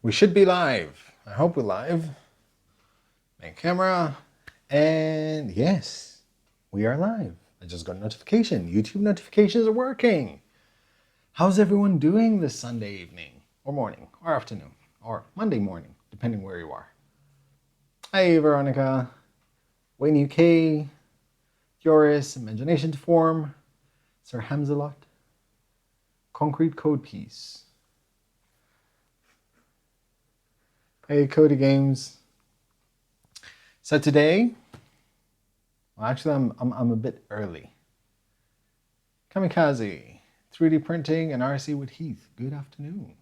We should be live. I hope we're live. Main camera. And yes, we are live. I just got a notification. YouTube notifications are working. How's everyone doing this Sunday evening, or morning, or afternoon, or Monday morning, depending where you are? Hey, Veronica. Wayne UK. Joris, Imagination to Form. Sir Hamzalot. Concrete Code Piece. Hey, Cody Games. So today, well, actually, I'm a bit early. Kamikaze, 3D printing and RC with Heath. Good afternoon.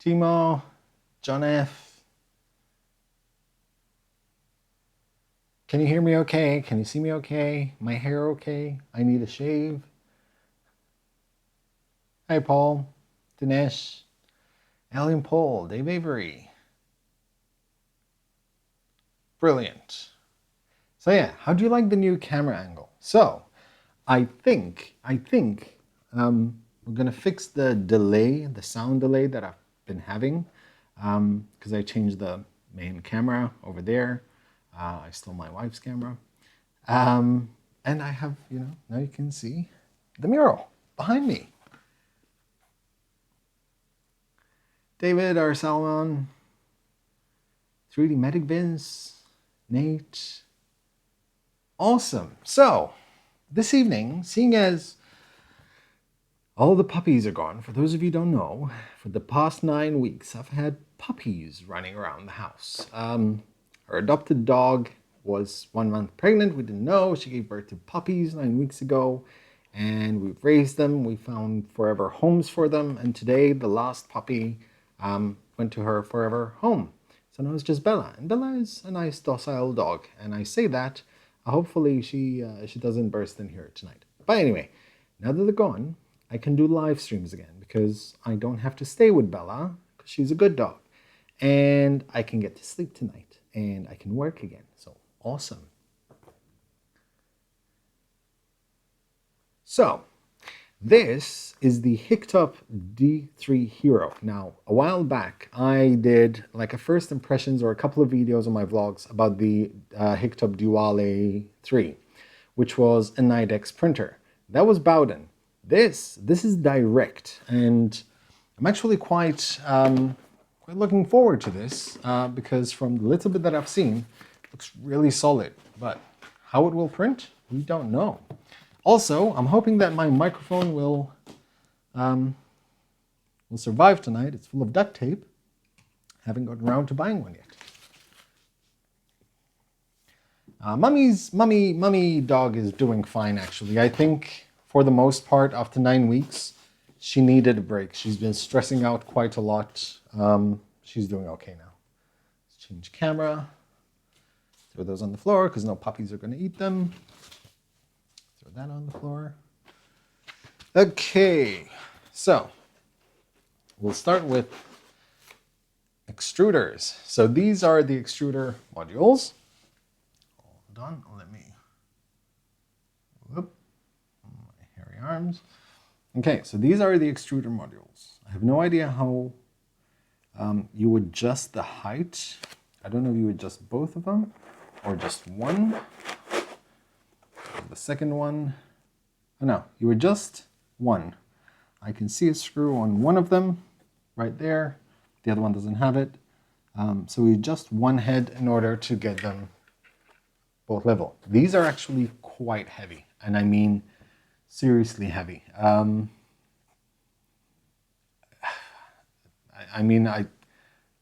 Timo, John F. Can you hear me okay? Can you see me okay? My hair okay? I need a shave. Hi, Paul, Dinesh, Alien Paul, Dave Avery. Brilliant. So yeah, how do you like the new camera angle? So I think we're gonna fix the delay, the sound delay that I've been having, because I changed the main camera over there. I stole my wife's camera, and I have, now you can see the mural behind me. David R. Salomon, 3D Medic Vince, Nate. Awesome. So this evening, seeing as all the puppies are gone, for those of you who don't know, for the past 9 weeks, I've had puppies running around the house. Her adopted dog was 1 month pregnant. We didn't know. She gave birth to puppies 9 weeks ago, and we've raised them. We found forever homes for them. And today, the last puppy went to her forever home. So now it's just Bella. And Bella is a nice, docile dog. And I say that, hopefully she doesn't burst in here tonight. But anyway, now that they're gone, I can do live streams again because I don't have to stay with Bella because she's a good dog. And I can get to sleep tonight and I can work again. So awesome. So this is the HICTOP D3 Hero. Now, a while back, I did like a first impressions or a couple of videos on my vlogs about the HICTOP Duale 3, which was an IDEX printer. That was Bowden. This is direct, and I'm actually quite looking forward to this because from the little bit that I've seen, it looks really solid. But how it will print, we don't know. Also, I'm hoping that my microphone will survive tonight. It's full of duct tape. Haven't gotten around to buying one yet. Mummy dog is doing fine, actually. I think for the most part, after 9 weeks, she needed a break. She's been stressing out quite a lot. She's doing okay now. Let's change camera. Throw those on the floor because no puppies are going to eat them. Throw that on the floor. Okay, so we'll start with extruders. So these are the extruder modules. Hold on, let me, whoop, my hairy arms. Okay, so these are the extruder modules. I have no idea how you adjust the height. I don't know if you adjust both of them or just one. The second one, oh no, you adjust one. I can see a screw on one of them right there. The other one doesn't have it. So we adjust one head in order to get them both level. These are actually quite heavy, and I mean seriously heavy.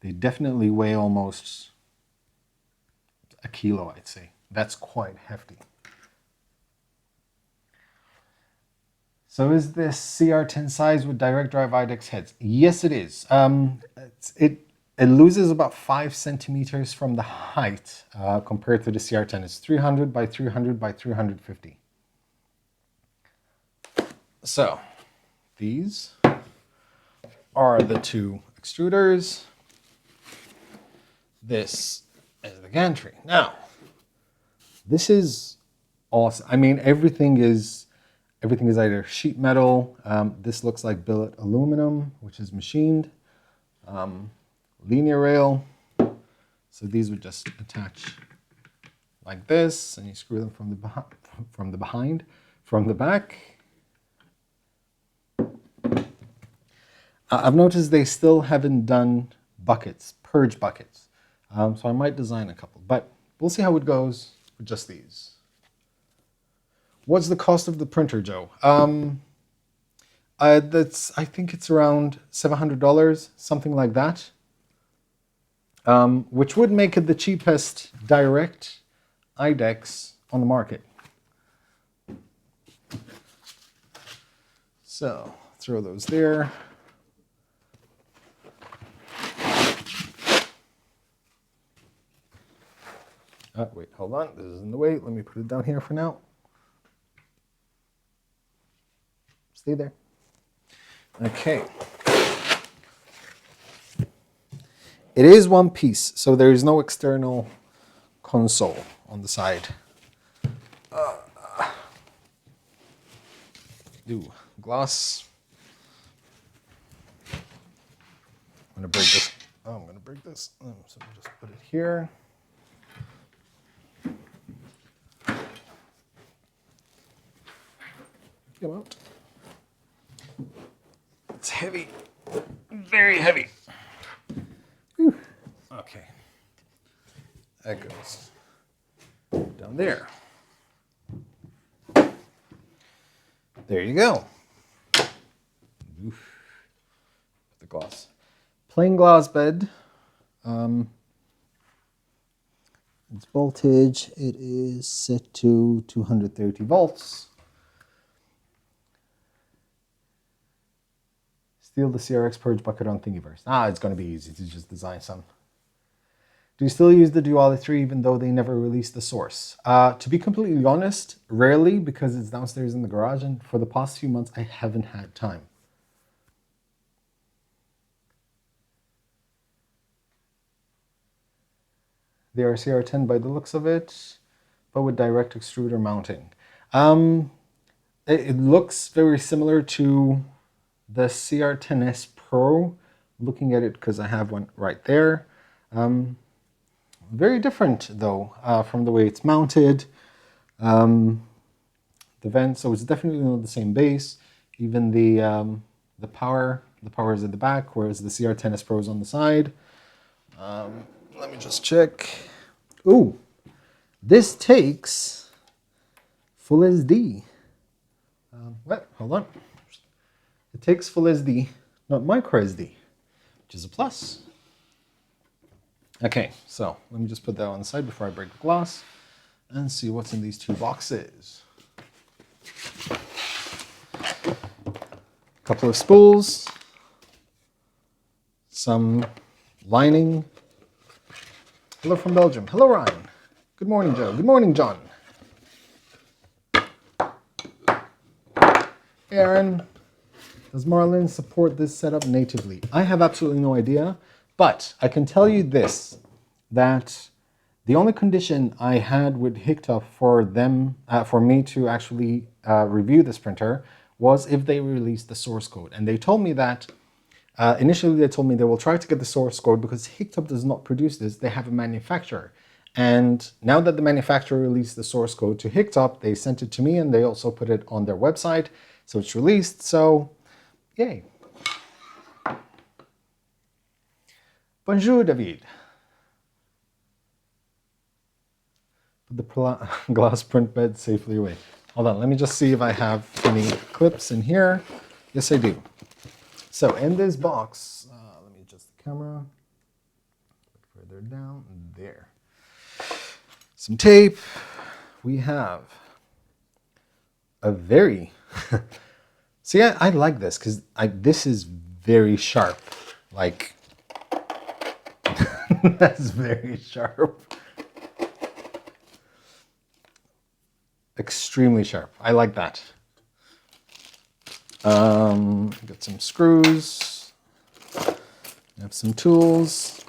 They definitely weigh almost a kilo, I'd say. That's quite hefty. So is this CR10 size with direct drive IDEX heads? Yes, it is. It loses about 5 centimeters from the height compared to the CR10. It's 300 by 300 by 350. So these are the two extruders. This is the gantry. Now, this is awesome. I mean, everything is either sheet metal. This looks like billet aluminum, which is machined. linear rail. So these would just attach like this, and you screw them from the back. I've noticed they still haven't done buckets, purge buckets. So I might design a couple, but we'll see how it goes with just these. What's the cost of the printer, Joe? I think it's around $700, something like that. Which would make it the cheapest direct IDEX on the market. So throw those there. Wait, hold on. This is in the way. Let me put it down here for now. Stay there. Okay. It is one piece, so there is no external console on the side. Gloss. I'm going to break this. Oh, I'm going to break this. So we'll just put it here. Come out. It's heavy. Very heavy. Whew. Okay. That goes down there. There you go. Oof. The gloss. Plain glass bed. Its voltage, it is set to 230 volts. Steal the CRX purge bucket on Thingiverse. It's going to be easy to just design some. Do you still use the Duality 3 even though they never released the source? To be completely honest, rarely, because it's downstairs in the garage, and for the past few months I haven't had time. They are CR10 by the looks of it, but with direct extruder mounting. It looks very similar to the CR10S Pro, looking at it because I have one right there. Very different though from the way it's mounted. The vent, so it's definitely not the same base. Even the power is at the back, whereas the CR10S Pro is on the side. Let me just check. Ooh, this takes full SD. What? Hold on. It takes full SD, not micro SD, which is a plus. Okay, so let me just put that on the side before I break the glass and see what's in these two boxes. A couple of spools, some lining. Hello from Belgium. Hello, Ryan. Good morning, Joe. Good morning, John. Aaron. Does Marlin support this setup natively? I have absolutely no idea, but I can tell you this, that the only condition I had with HICTOP for me to actually review this printer was if they released the source code. And they told me that, initially they told me they will try to get the source code because HICTOP does not produce this, they have a manufacturer. And now that the manufacturer released the source code to HICTOP, they sent it to me and they also put it on their website. So it's released, so yay. Bonjour, David. Put the glass print bed safely away. Hold on, let me just see if I have any clips in here. Yes, I do. So in this box, let me adjust the camera. Further down, there. Some tape. We have a very... See, I like this because this is very sharp. Like, that's very sharp. Extremely sharp. I like that. Got some screws. We have some tools.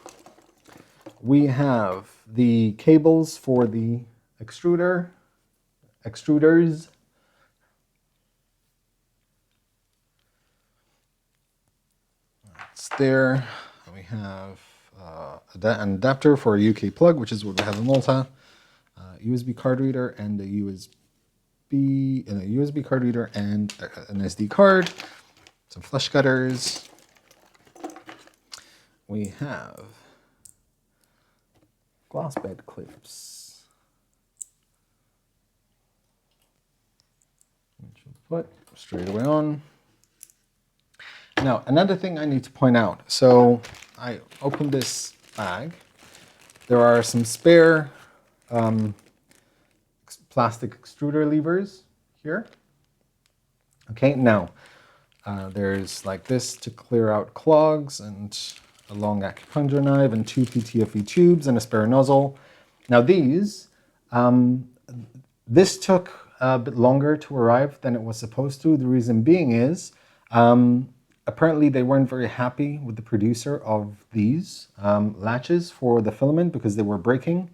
We have the cables for the extruders. It's there. We have an adapter for a UK plug, which is what we have in Malta, USB card reader, and a USB card reader and an SD card, some flush cutters. We have glass bed clips, which we'll put straight away on. Now, another thing I need to point out. So I opened this bag. There are some spare plastic extruder levers here. Okay, now there's like this to clear out clogs, and a long acupuncture knife, and 2 PTFE tubes, and a spare nozzle. Now these, this took a bit longer to arrive than it was supposed to. The reason being is, apparently they weren't very happy with the producer of these latches for the filament because they were breaking.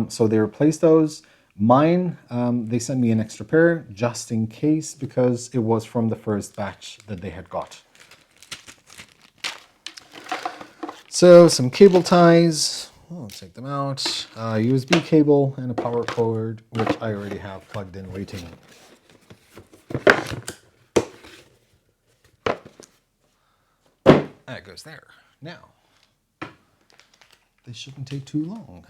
So they replaced those. Mine, they sent me an extra pair just in case, because it was from the first batch that they had got. So some cable ties, I'll take them out. USB cable and a power cord, which I already have plugged in waiting. That goes there. Now, this shouldn't take too long.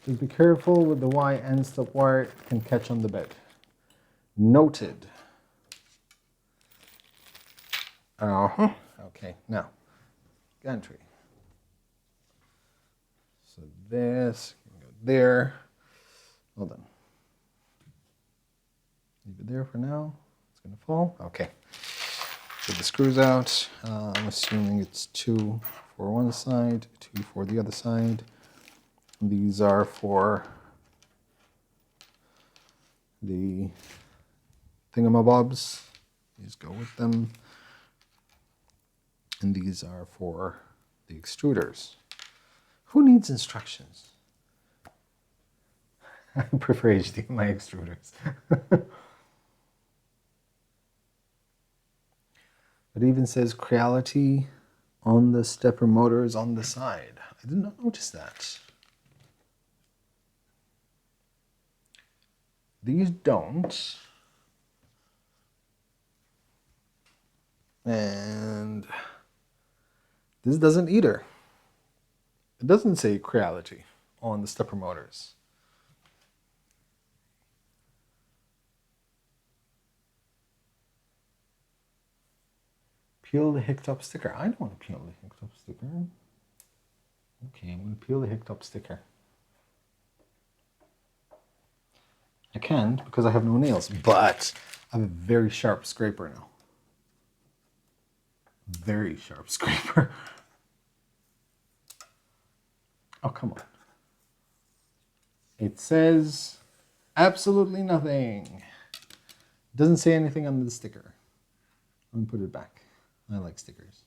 Just be careful with the Y end stop wire, it can catch on the bed. Noted. Okay, now, gantry. So this can go there. Hold on. Leave it there for now. It's gonna fall. Okay. Get the screws out. I'm assuming it's 2 for one side, 2 for the other side. These are for the thingamabobs. These go with them. And these are for the extruders. Who needs instructions? I prefer HDMI extruders. It even says Creality on the stepper motors on the side. I did not notice that. These don't. And this doesn't either. It doesn't say Creality on the stepper motors. Peel the HICTOP sticker. I don't want to peel the HICTOP sticker. Okay, I'm going to peel the HICTOP sticker. I can't because I have no nails, but I have a very sharp scraper now. Very sharp scraper. Oh, come on. It says absolutely nothing. It doesn't say anything on the sticker. I'm going to put it back. I like stickers.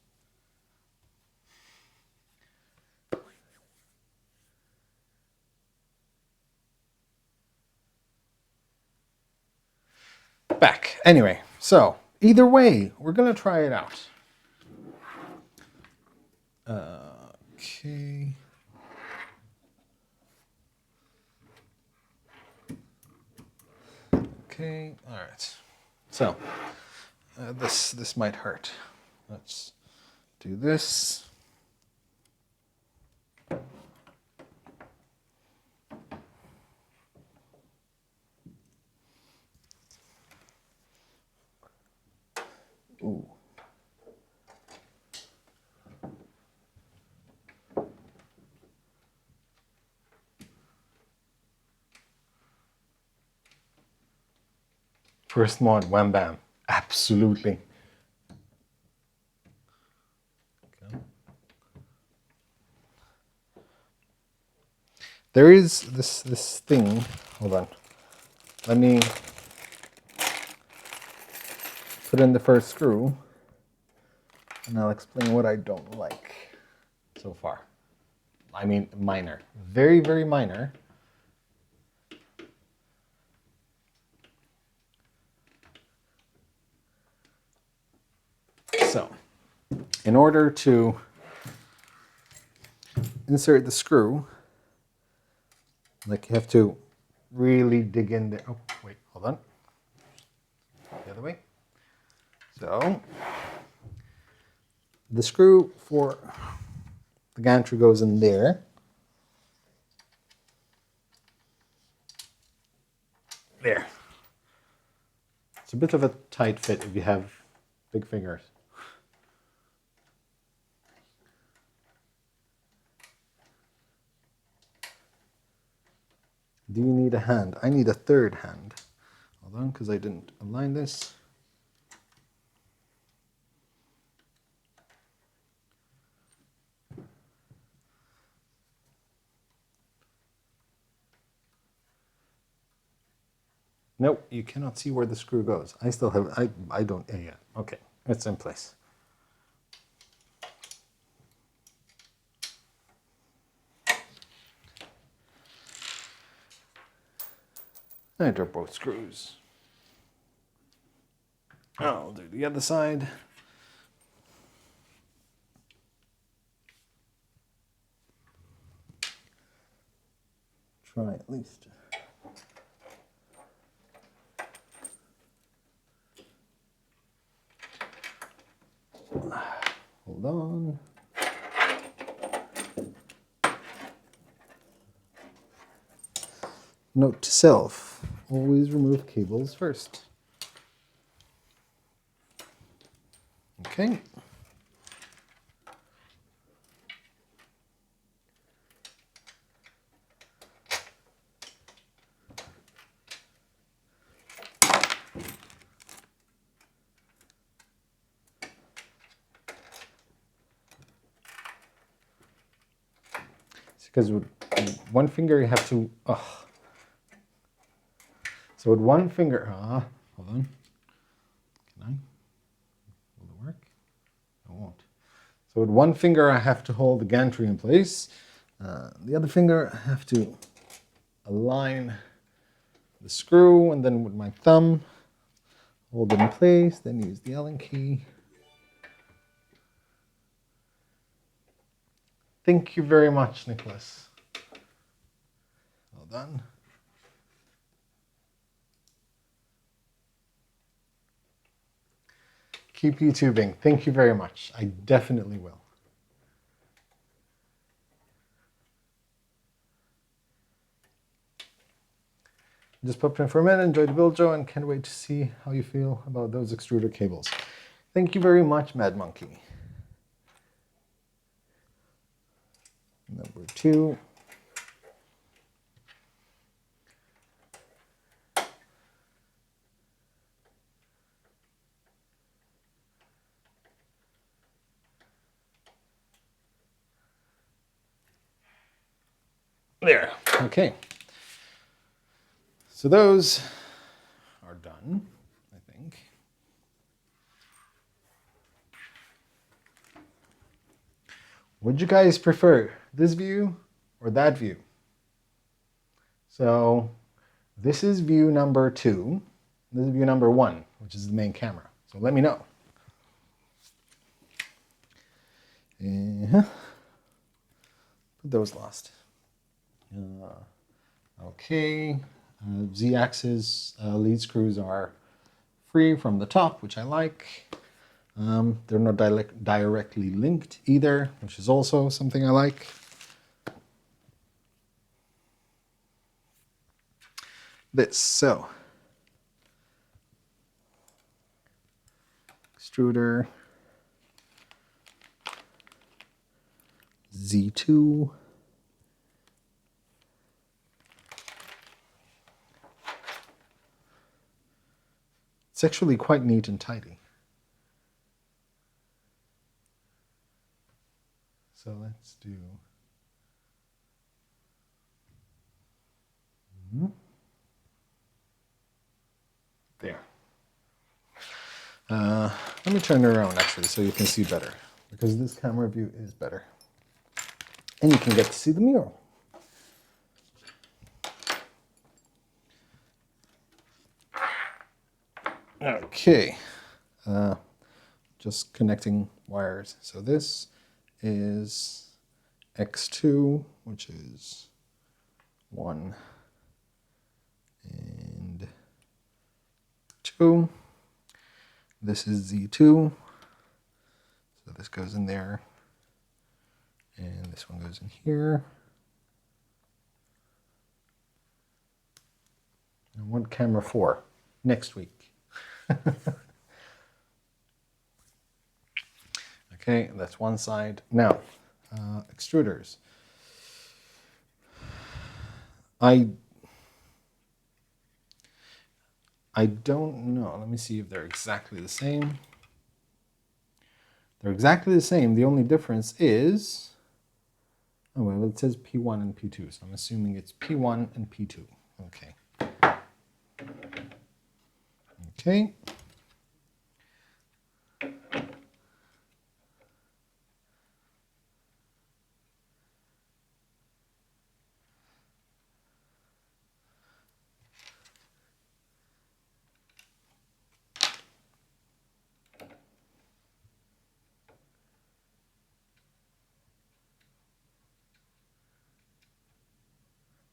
Back. Anyway, so either way, we're going to try it out. Okay. Okay, all right. So this might hurt. Let's do this. Ooh. First mod, wham bam. Absolutely. Okay. There is this thing. Hold on. Let me put in the first screw, and I'll explain what I don't like so far. I mean, minor. Very, very minor. So, in order to insert the screw, like you have to really dig in there. Oh, wait, hold on. The other way. So, the screw for the gantry goes in there. There. It's a bit of a tight fit if you have big fingers. Do you need a hand? I need a third hand. Hold on, because I didn't align this. Nope, you cannot see where the screw goes. I still have, I don't, yeah, okay, it's in place. And are both screws. I'll do the other side. Try at least. Hold on. Note to self, always remove cables first. Okay. Because with one finger you have to, So with one finger, hold on. Can I? Will it work? It won't. So with one finger I have to hold the gantry in place. The other finger I have to align the screw, and then with my thumb hold it in place, then use the Allen key. Thank you very much, Nicholas. Well done. Keep YouTubing. Thank you very much. I definitely will. Just popped in for a minute, enjoyed the build, Joe, and can't wait to see how you feel about those extruder cables. Thank you very much, Mad Monkey. Number 2. There, okay. So those are done, I think. Would you guys prefer this view or that view? So this is view number 2. This is view number 1, which is the main camera. So let me know. Put those last. Okay. Z-axis lead screws are free from the top, which I like. They're not directly linked either, which is also something I like. So extruder Z2. It's actually quite neat and tidy. So let's do. There. Let me turn it around actually so you can see better, because this camera view is better. And you can get to see the mural. Okay. just connecting wires. So this is X2, which is 1 and 2. This is Z2. So this goes in there. And this one goes in here. And what camera for? Next week. Okay, that's one side. Now, extruders. I don't know. Let me see if they're exactly the same. They're exactly the same. The only difference is, oh well, it says P1 and P2, so I'm assuming it's P1 and P2. Okay. Okay.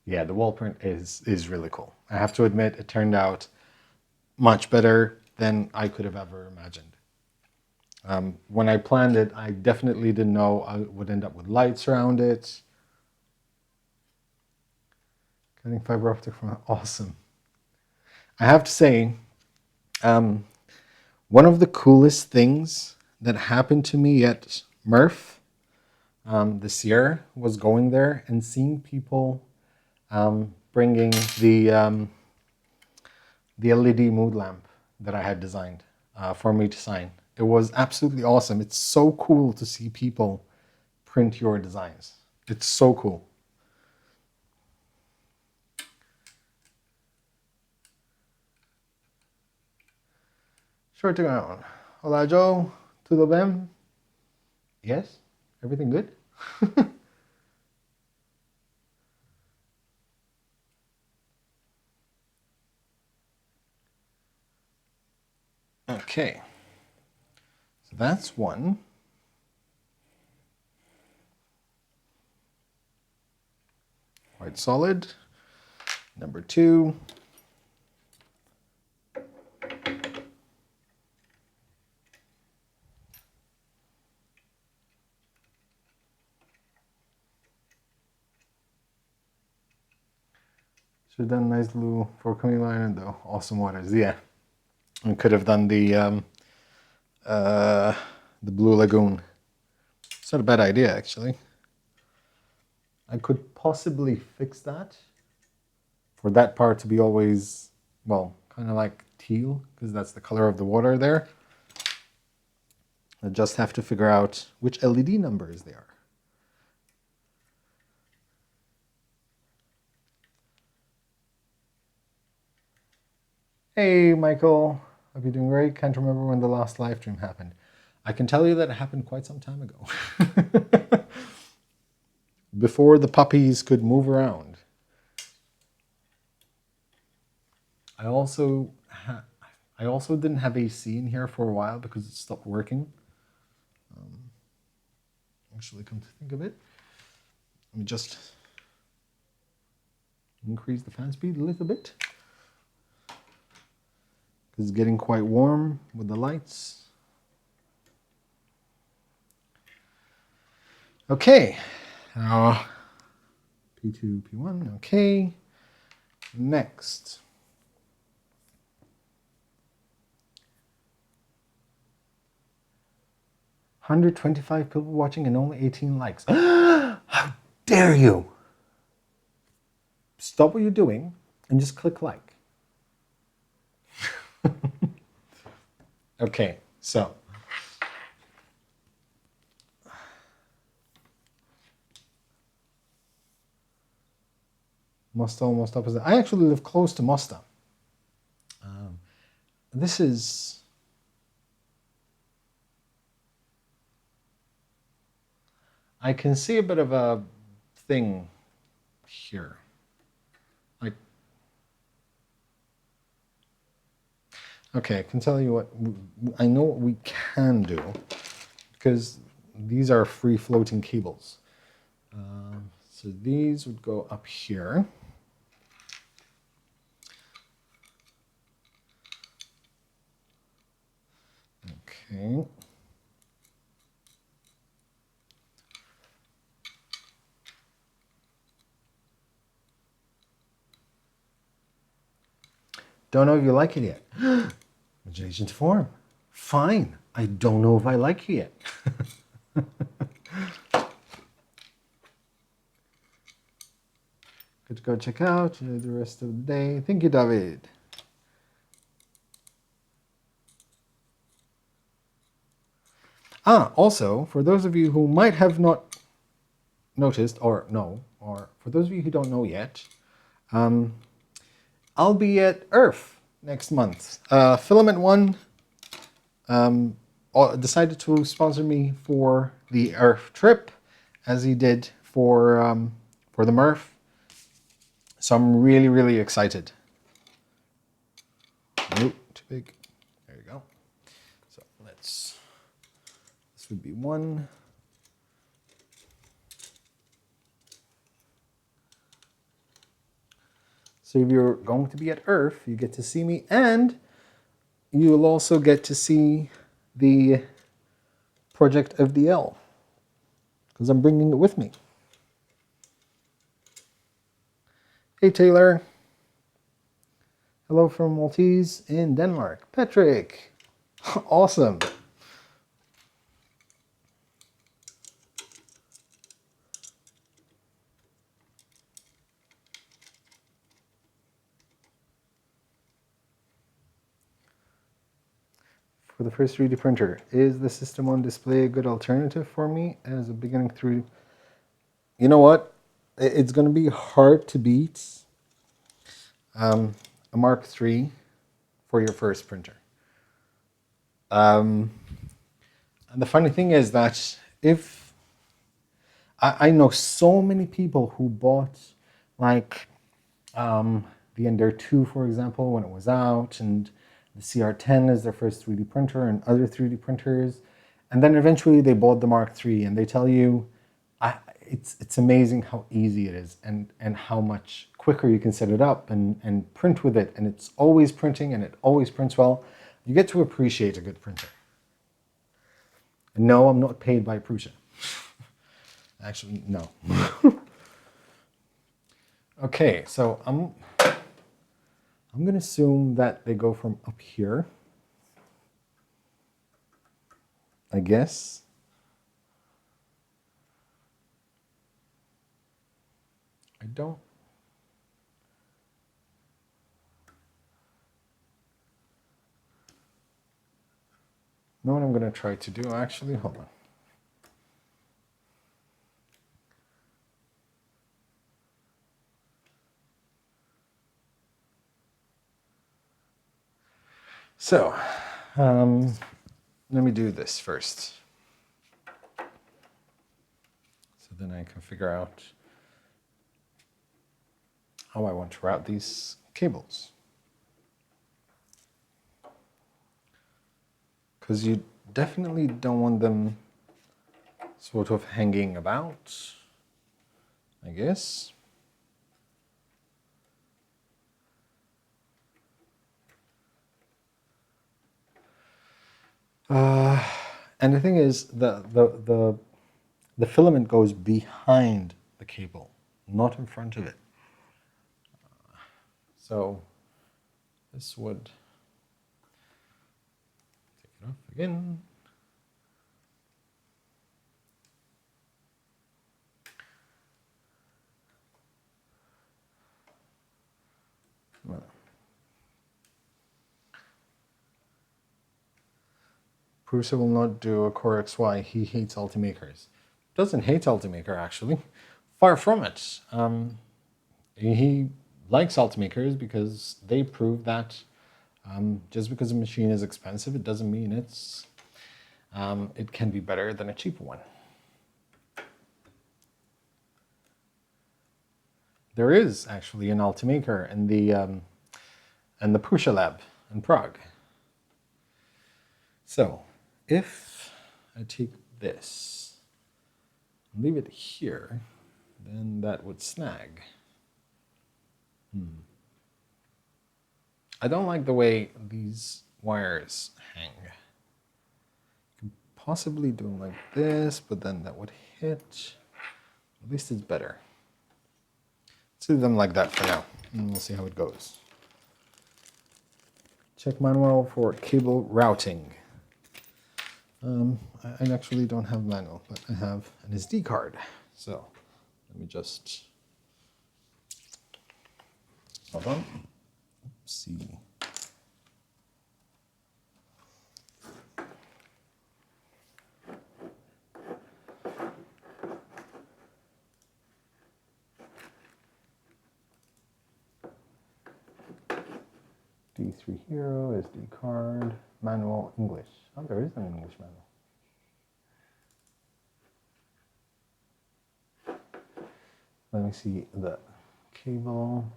Yeah, the wall print is really cool. I have to admit, it turned out much better than I could have ever imagined. When I planned it, I definitely didn't know I would end up with lights around it. Cutting fiber optic from awesome. I have to say, one of the coolest things that happened to me at Murph this year was going there and seeing people bringing the LED mood lamp that I had designed for me to sign. It was absolutely awesome. It's so cool to see people print your designs. It's so cool. Sure to go on. Hola Joe, tudo bem? Yes? Everything good? Okay. So that's one. Quite solid. Number 2. Should have done a nice blue forthcoming line and the awesome waters. Yeah. We could have done the Blue Lagoon. It's not a bad idea, actually. I could possibly fix that for that part to be always, well, kind of like teal, because that's the color of the water there. I just have to figure out which LED numbers they are. Hey, Michael. Hope you're doing great. Can't remember when the last live stream happened. I can tell you that it happened quite some time ago. Before the puppies could move around. I also didn't have AC in here for a while because it stopped working. Actually, come to think of it, let me just increase the fan speed a little bit because it's getting quite warm with the lights. Okay, P2, P1, okay. Next. $125 people watching and only 18 likes. How dare you? Stop what you're doing and just click like. Okay, so. Mosta almost opposite. I actually live close to Mosta. This is. I can see a bit of a thing here. Like, Okay, I can tell you what, I know what we can do, because these are free floating cables. So these would go up here. Okay. Don't know if you like it yet. Imagination to form. Fine. I don't know if I like it yet. Good to go check out the rest of the day. Thank you, David. Also, for those of you who might have not noticed, or for those of you who don't know yet, I'll be at Earth next month. Filament One decided to sponsor me for the Earth trip, as he did for the Murph. So I'm really, really excited. Nope, too big. There you go. So this would be one. So if you're going to be at Earth, you get to see me, and you'll also get to see the Project FDL, because I'm bringing it with me. Hey, Taylor. Hello from Maltese in Denmark. Patrick. Awesome. For the first 3D printer, is the system on display a good alternative for me as a beginning 3D? You know what? It's going to be hard to beat a Mark III for your first printer. And the funny thing is that if I know so many people who bought like the Ender 2, for example, when it was out, and the CR10 as their first 3D printer, and other 3D printers, and then eventually they bought the Mark III, and they tell you it's amazing how easy it is, and how much quicker you can set it up and print with it, and it's always printing and it always prints well. You get to appreciate a good printer. And no, I'm not paid by Prusa. Actually, no. Okay, so I'm going to assume that they go from up here, I guess. I don't. Know what I'm going to try to do, actually? Hold on. So, let me do this first. So then I can figure out how I want to route these cables. Because you definitely don't want them sort of hanging about, I guess. And the thing is, the filament goes behind the cable, not in front of it. So this would take it off again. Well, Prusa will not do a Core XY. He hates Ultimakers. Doesn't hate Ultimaker, actually. Far from it. He likes Ultimakers because they prove that just because a machine is expensive, it doesn't mean it can be better than a cheaper one. There is actually an Ultimaker in the Prusa lab in Prague. So if I take this and leave it here, then that would snag. I don't like the way these wires hang. You could possibly do them like this, but then that would hit. At least it's better. Let's do them like that for now, and we'll see how it goes. Check manual for cable routing. I actually don't have manual, but I have an SD card. So let me just, hold on. Oopsie. D3 Hero, SD card, manual English. Oh, there is an English manual. Let me see the cable.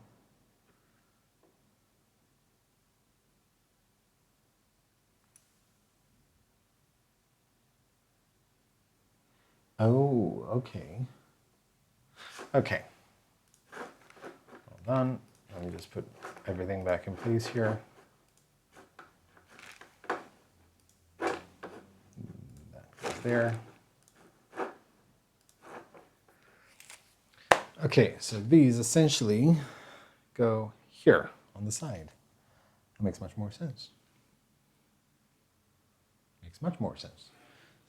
Oh, okay. Okay. Hold on. Let me just put everything back in place here. That goes there. Okay, so these essentially go here on the side. That makes much more sense. Makes much more sense.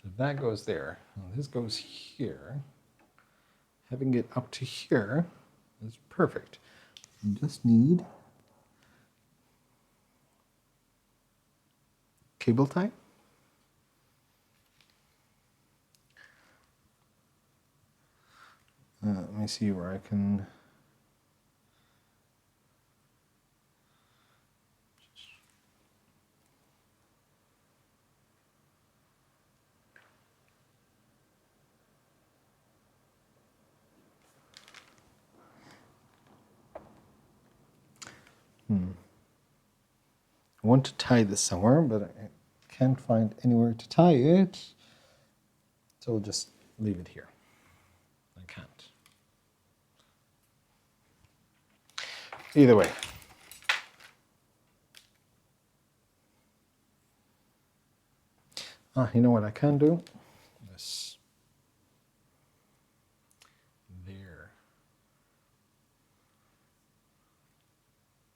So that goes there. And this goes here. Having it up to here is perfect. You just need cable tie. Let me see where I can. I want to tie this somewhere, but I can't find anywhere to tie it. So we'll just leave it here. I can't. Either way. You know what I can do? This. There.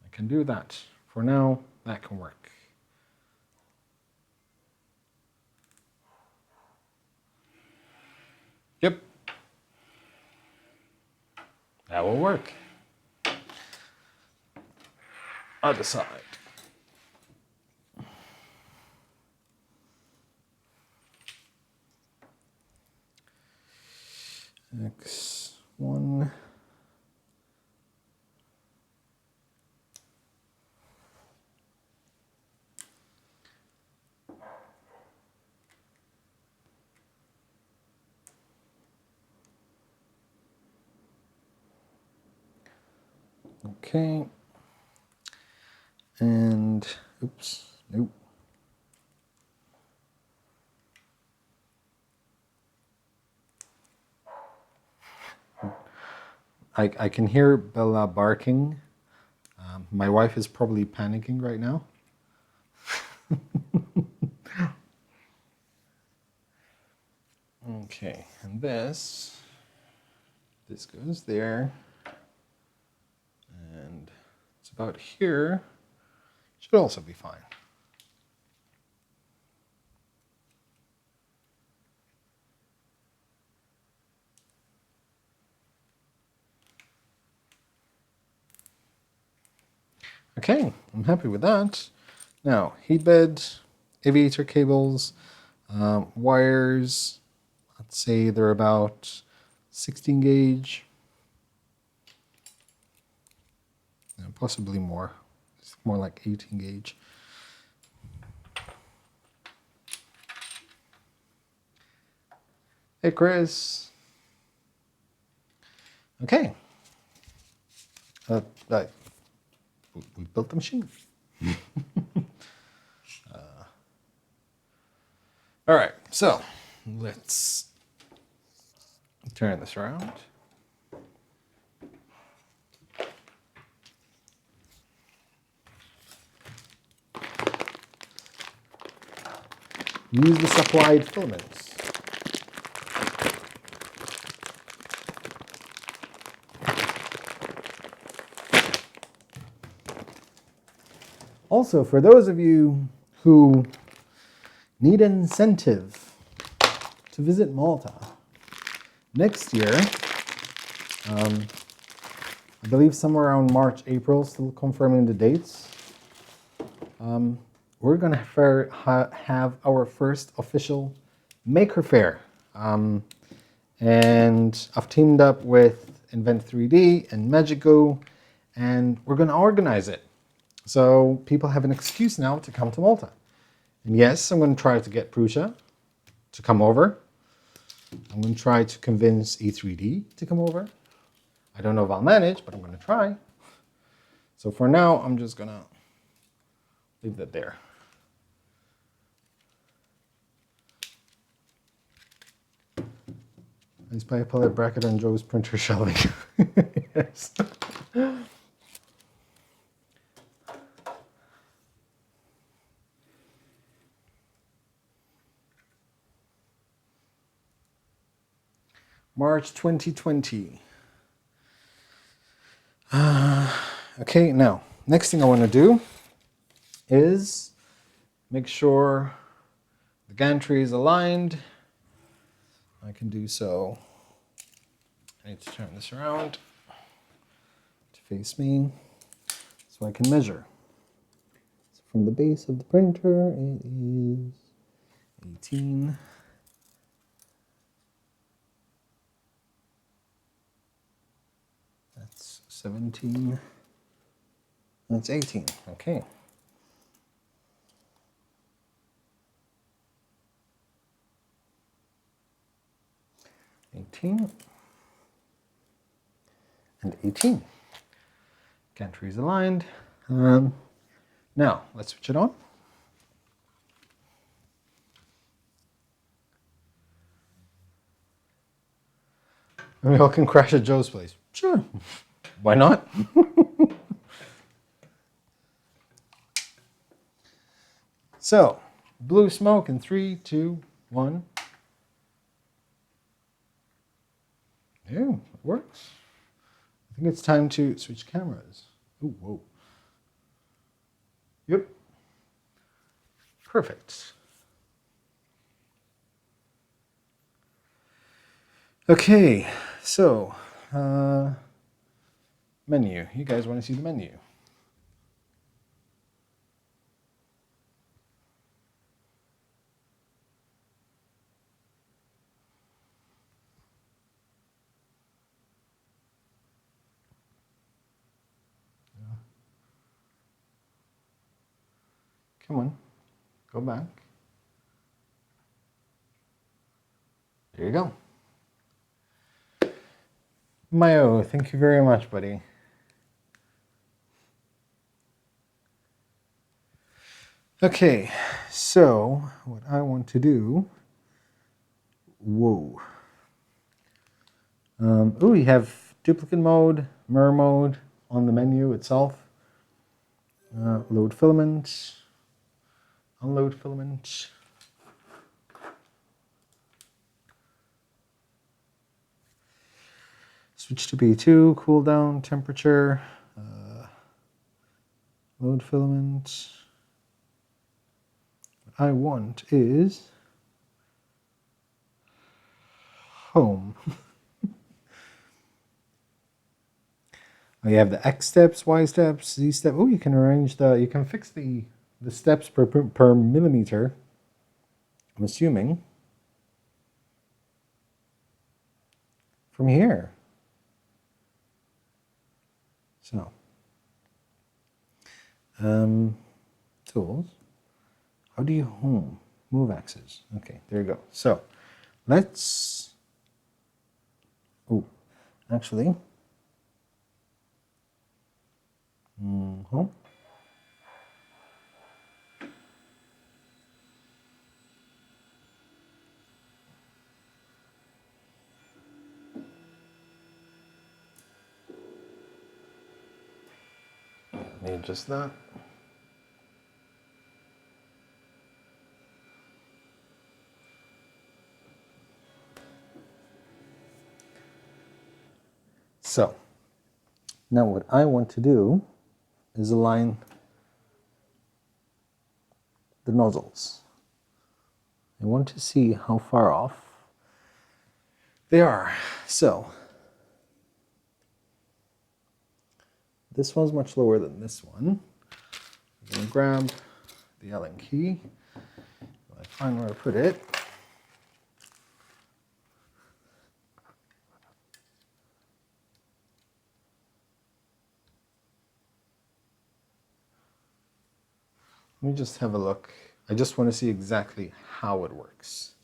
I can do that. For now, that can work. Yep. That will work. Other side. X1. Okay. And, oops, nope. I can hear Bella barking. My wife is probably panicking right now. Okay, and this goes there. And it's about here. Should also be fine. Okay, I'm happy with that. Now, heat bed, aviator cables, wires, let's say they're about 16 gauge. Possibly more. It's more like 18 gauge. Hey, Chris. Okay. We built the machine. All right, so let's turn this around. Use the supplied filaments. Also, for those of you who need an incentive to visit Malta next year, I believe somewhere around March, April, still confirming the dates, we're going to have our first official Maker Fair. And I've teamed up with Invent 3D and Magico, and we're going to organize it. So people have an excuse now to come to Malta. And yes, I'm going to try to get Prussia to come over. I'm going to try to convince E3D to come over. I don't know if I'll manage, but I'm going to try. So for now, I'm just going to leave that there. I just put a bracket on Joe's printer shelving. Yes. March 2020. Okay, now, next thing I want to do is make sure the gantry is aligned. I can do so. I need to turn this around to face me so I can measure. So from the base of the printer, it is 18. That's 17. That's 18. Okay. And 18. Gantry is aligned. Now, let's switch it on. And we all can crash at Joe's place. Sure. Why not? So, blue smoke in 3, 2, 1. Yeah, it works. I think it's time to switch cameras. Ooh, whoa. Yep. Perfect. Okay, so menu. You guys want to see the menu? Come on, go back. There you go. Mayo, thank you very much, buddy. Okay, so what I want to do, whoa. We have duplicate mode, mirror mode on the menu itself. Load filament, unload filament. Switch to B2, cool down, temperature, load filament. What I want is home. Oh, you have the X steps, Y steps, Z step. Oh, you can arrange you can fix the steps per millimeter, I'm assuming, from here. So, tools. How do you home? Move axis. Okay, there you go. So, let's, oh, actually, home. Let me adjust that. So now what I want to do is align the nozzles. I want to see how far off they are. So this one's much lower than this one. I'm going to grab the Allen key. I find where I put it. Let me just have a look. I just want to see exactly how it works.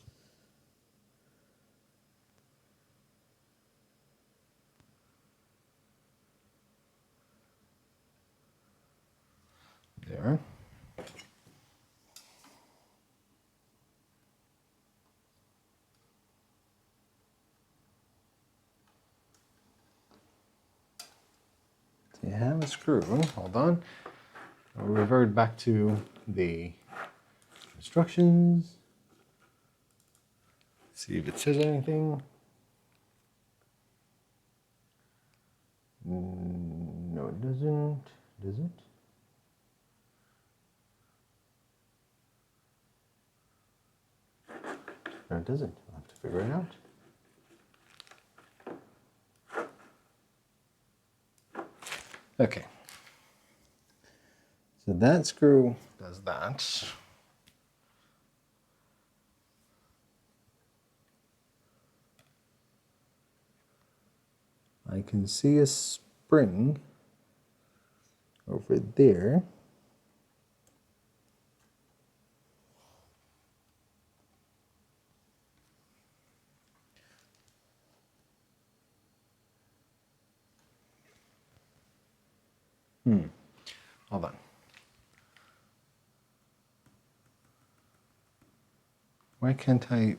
There. So you have a screw. Hold on. I'll revert back to the instructions. See if it says anything. No, it doesn't. Does it? No, it doesn't. I'll have to figure it out. Okay. So that screw does that. I can see a spring over there. Hold on. Why can't I?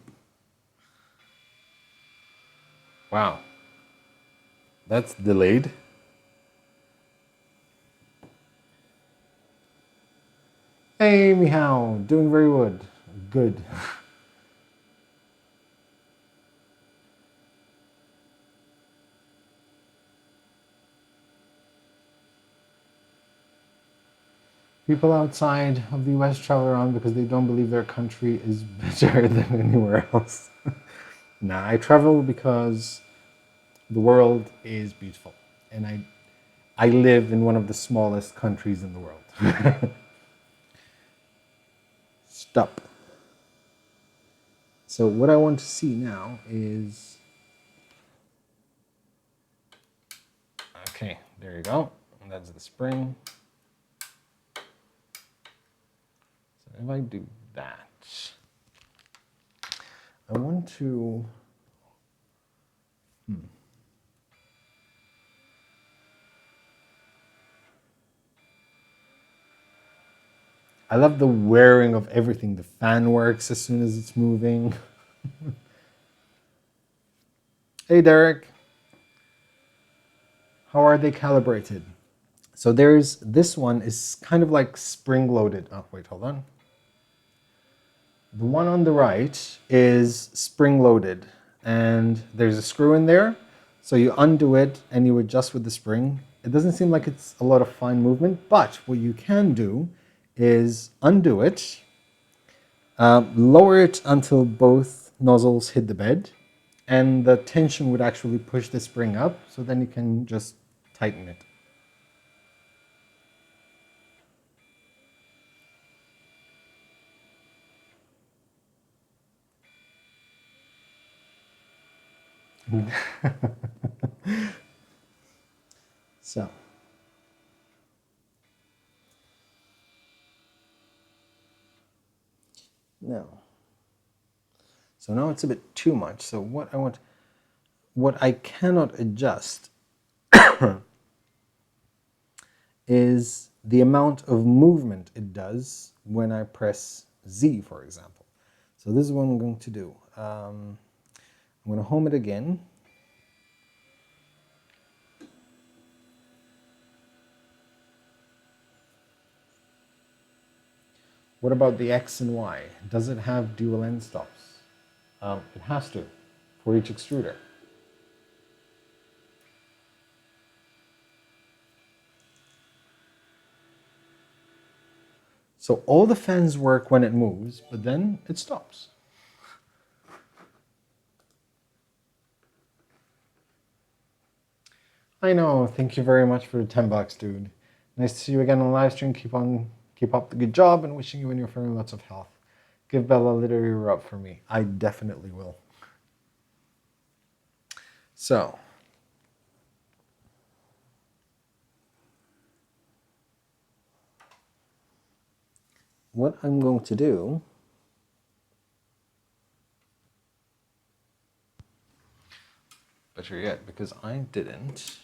Wow. That's delayed. Hey, Mihao, doing very good. Good. People outside of the US travel around because they don't believe their country is better than anywhere else. Nah, I travel because the world is beautiful. And I live in one of the smallest countries in the world. Stop. So what I want to see now is, okay, there you go. That's the spring. So if I do that, I want to, I love the wearing of everything. The fan works as soon as it's moving. Hey, Derek. How are they calibrated? So this one is kind of like spring-loaded. Oh, wait, hold on. The one on the right is spring-loaded, and there's a screw in there. So you undo it and you adjust with the spring. It doesn't seem like it's a lot of fine movement, but what you can do is undo it, lower it until both nozzles hit the bed, and the tension would actually push the spring up, so then you can just tighten it. So. No. So now it's a bit too much. So what I cannot adjust is the amount of movement it does when I press Z, for example. So this is what I'm going to do. I'm going to home it again. What about the X and Y? Does it have dual end stops? It has to for each extruder. So all the fans work when it moves, but then it stops. I know. Thank you very much for the $10, dude. Nice to see you again on live stream. Keep up the good job, and wishing you and your family lots of health. Give Bella a literary rub for me. I definitely will. So, what I'm going to do, better yet, because I didn't,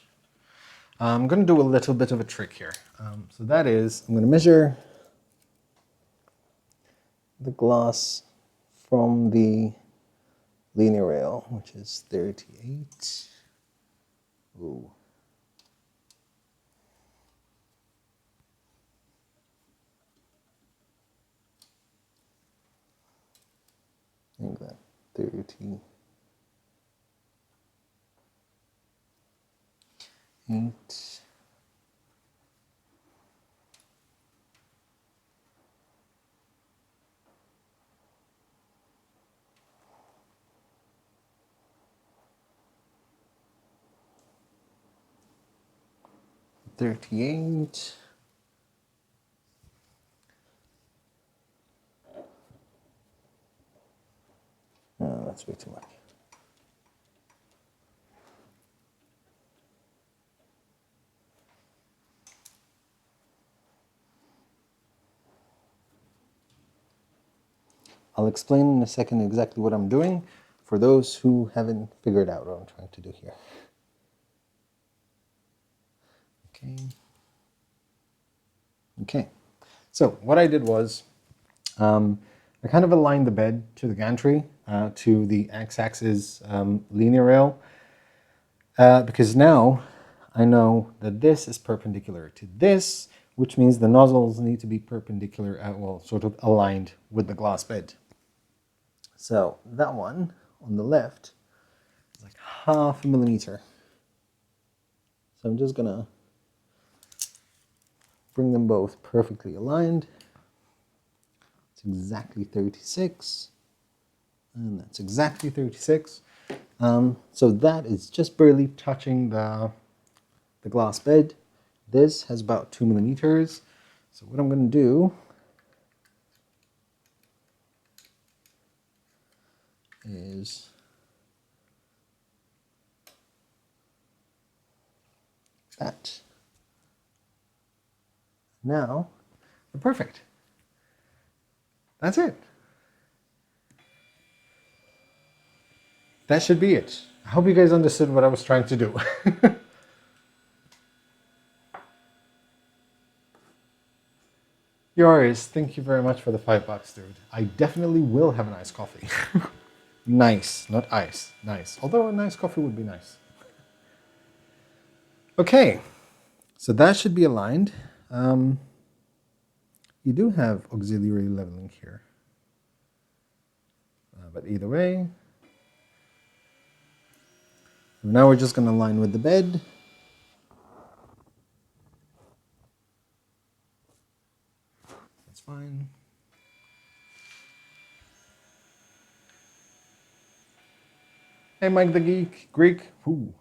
I'm going to do a little bit of a trick here. So that is, I'm going to measure the gloss from the linear rail, which is 38. Ooh. I think that 38. 38. Oh, that's way too much. I'll explain in a second exactly what I'm doing for those who haven't figured out what I'm trying to do here. Okay. So what I did was I kind of aligned the bed to the gantry, to the x-axis linear rail, because now I know that this is perpendicular to this, which means the nozzles need to be perpendicular, well, sort of aligned with the glass bed. So that one on the left is like 0.5 millimeter. So I'm just gonna bring them both perfectly aligned. It's exactly 36, and that's exactly 36. So that is just barely touching the glass bed. This has about 2 millimeters. So what I'm going to do is that. Now, perfect. That's it. That should be it. I hope you guys understood what I was trying to do. Yours, thank you very much for the $5, dude. I definitely will have an iced coffee. Nice, not ice. Nice. Although a nice coffee would be nice. Okay, so that should be aligned. You do have auxiliary leveling here. But either way, now we're just going to align with the bed. That's fine. Hey, Mike the Geek, Greek. Ooh.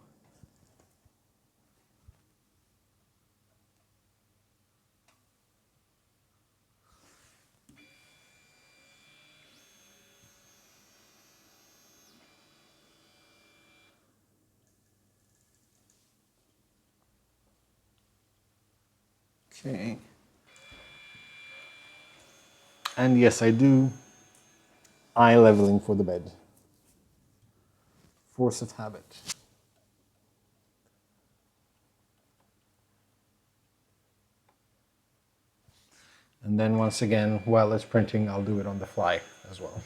Okay. And yes, I do eye leveling for the bed. Force of habit. And then once again, while it's printing, I'll do it on the fly as well.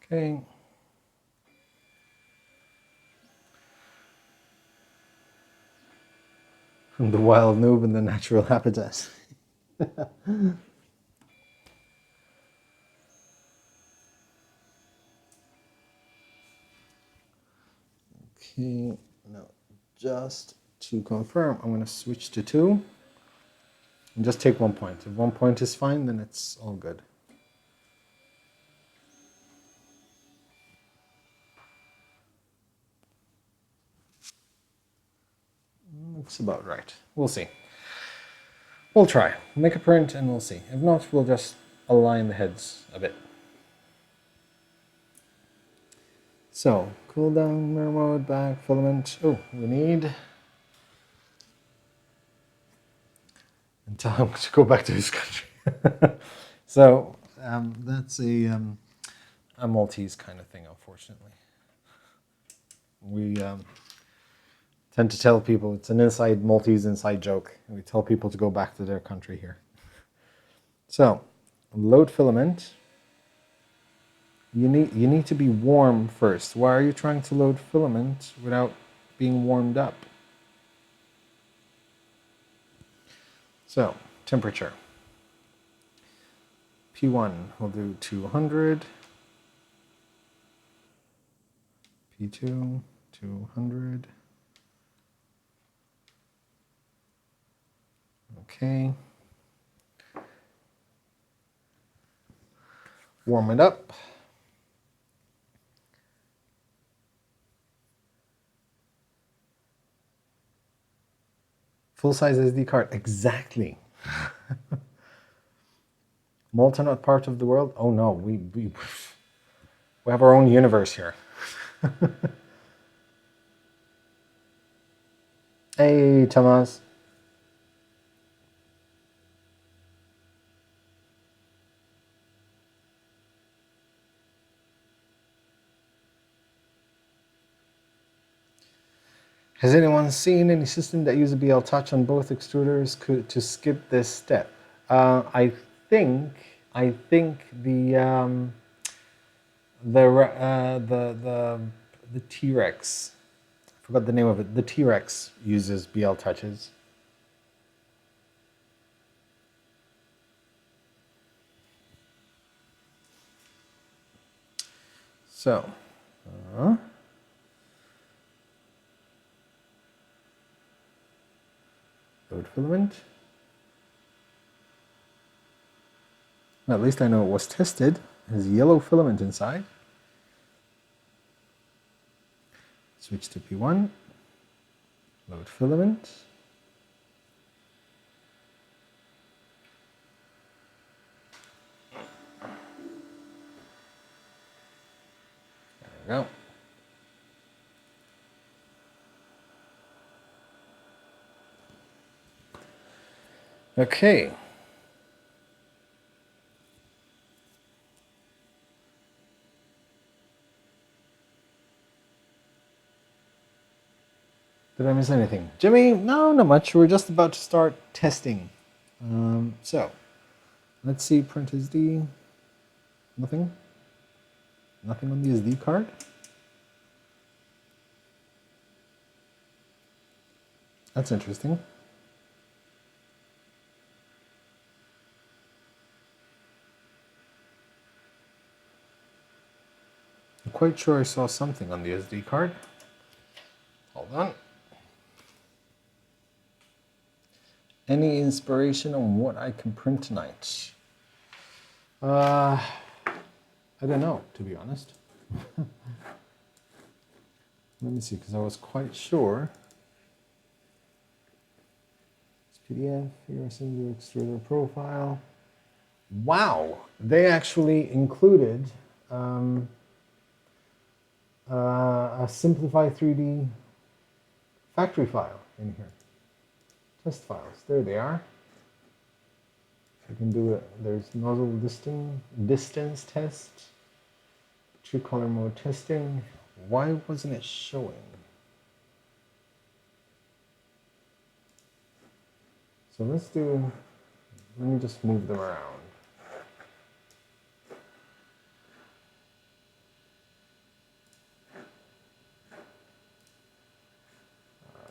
Okay. The wild noob in the natural habitat. Okay, now just to confirm, I'm going to switch to 2 and just take 1 point. If 1 point is fine, then it's all good. Looks about right. We'll see. We'll try. Make a print and we'll see. If not, we'll just align the heads a bit. So, cool down, mirror mode, back, filament. Oh, we need... And tell him to go back to his country. So, that's a Maltese kind of thing, unfortunately. We tend to tell people it's an Maltese inside joke. We tell people to go back to their country here. So, load filament. You need to be warm first. Why are you trying to load filament without being warmed up? So, temperature. P1 we'll do 200. P2 200. Okay. Warm it up. Full-size SD card, exactly. Malta not part of the world? Oh no, we have our own universe here. Hey, Thomas. Has anyone seen any system that uses BL Touch on both extruders to skip this step? I think the T-Rex, I forgot the name of it. The T-Rex uses BL Touches. So, load filament. Well, at least I know it was tested. There's yellow filament inside. Switch to P1. Load filament. There we go. Okay. Did I miss anything? Jimmy? No, not much. We're just about to start testing. So, let's see, print SD. Nothing? Nothing on the SD card? That's interesting. I'm quite sure I saw something on the SD card. Hold on. Any inspiration on what I can print tonight? I don't know, to be honest. Let me see, because I was quite sure. It's PDF, here assembly extruder profile. Wow, they actually included a simplified 3D factory file in here. Test files, there they are. I can do it. There's nozzle distance test, true color mode testing. Why wasn't it showing? So let me just move them around.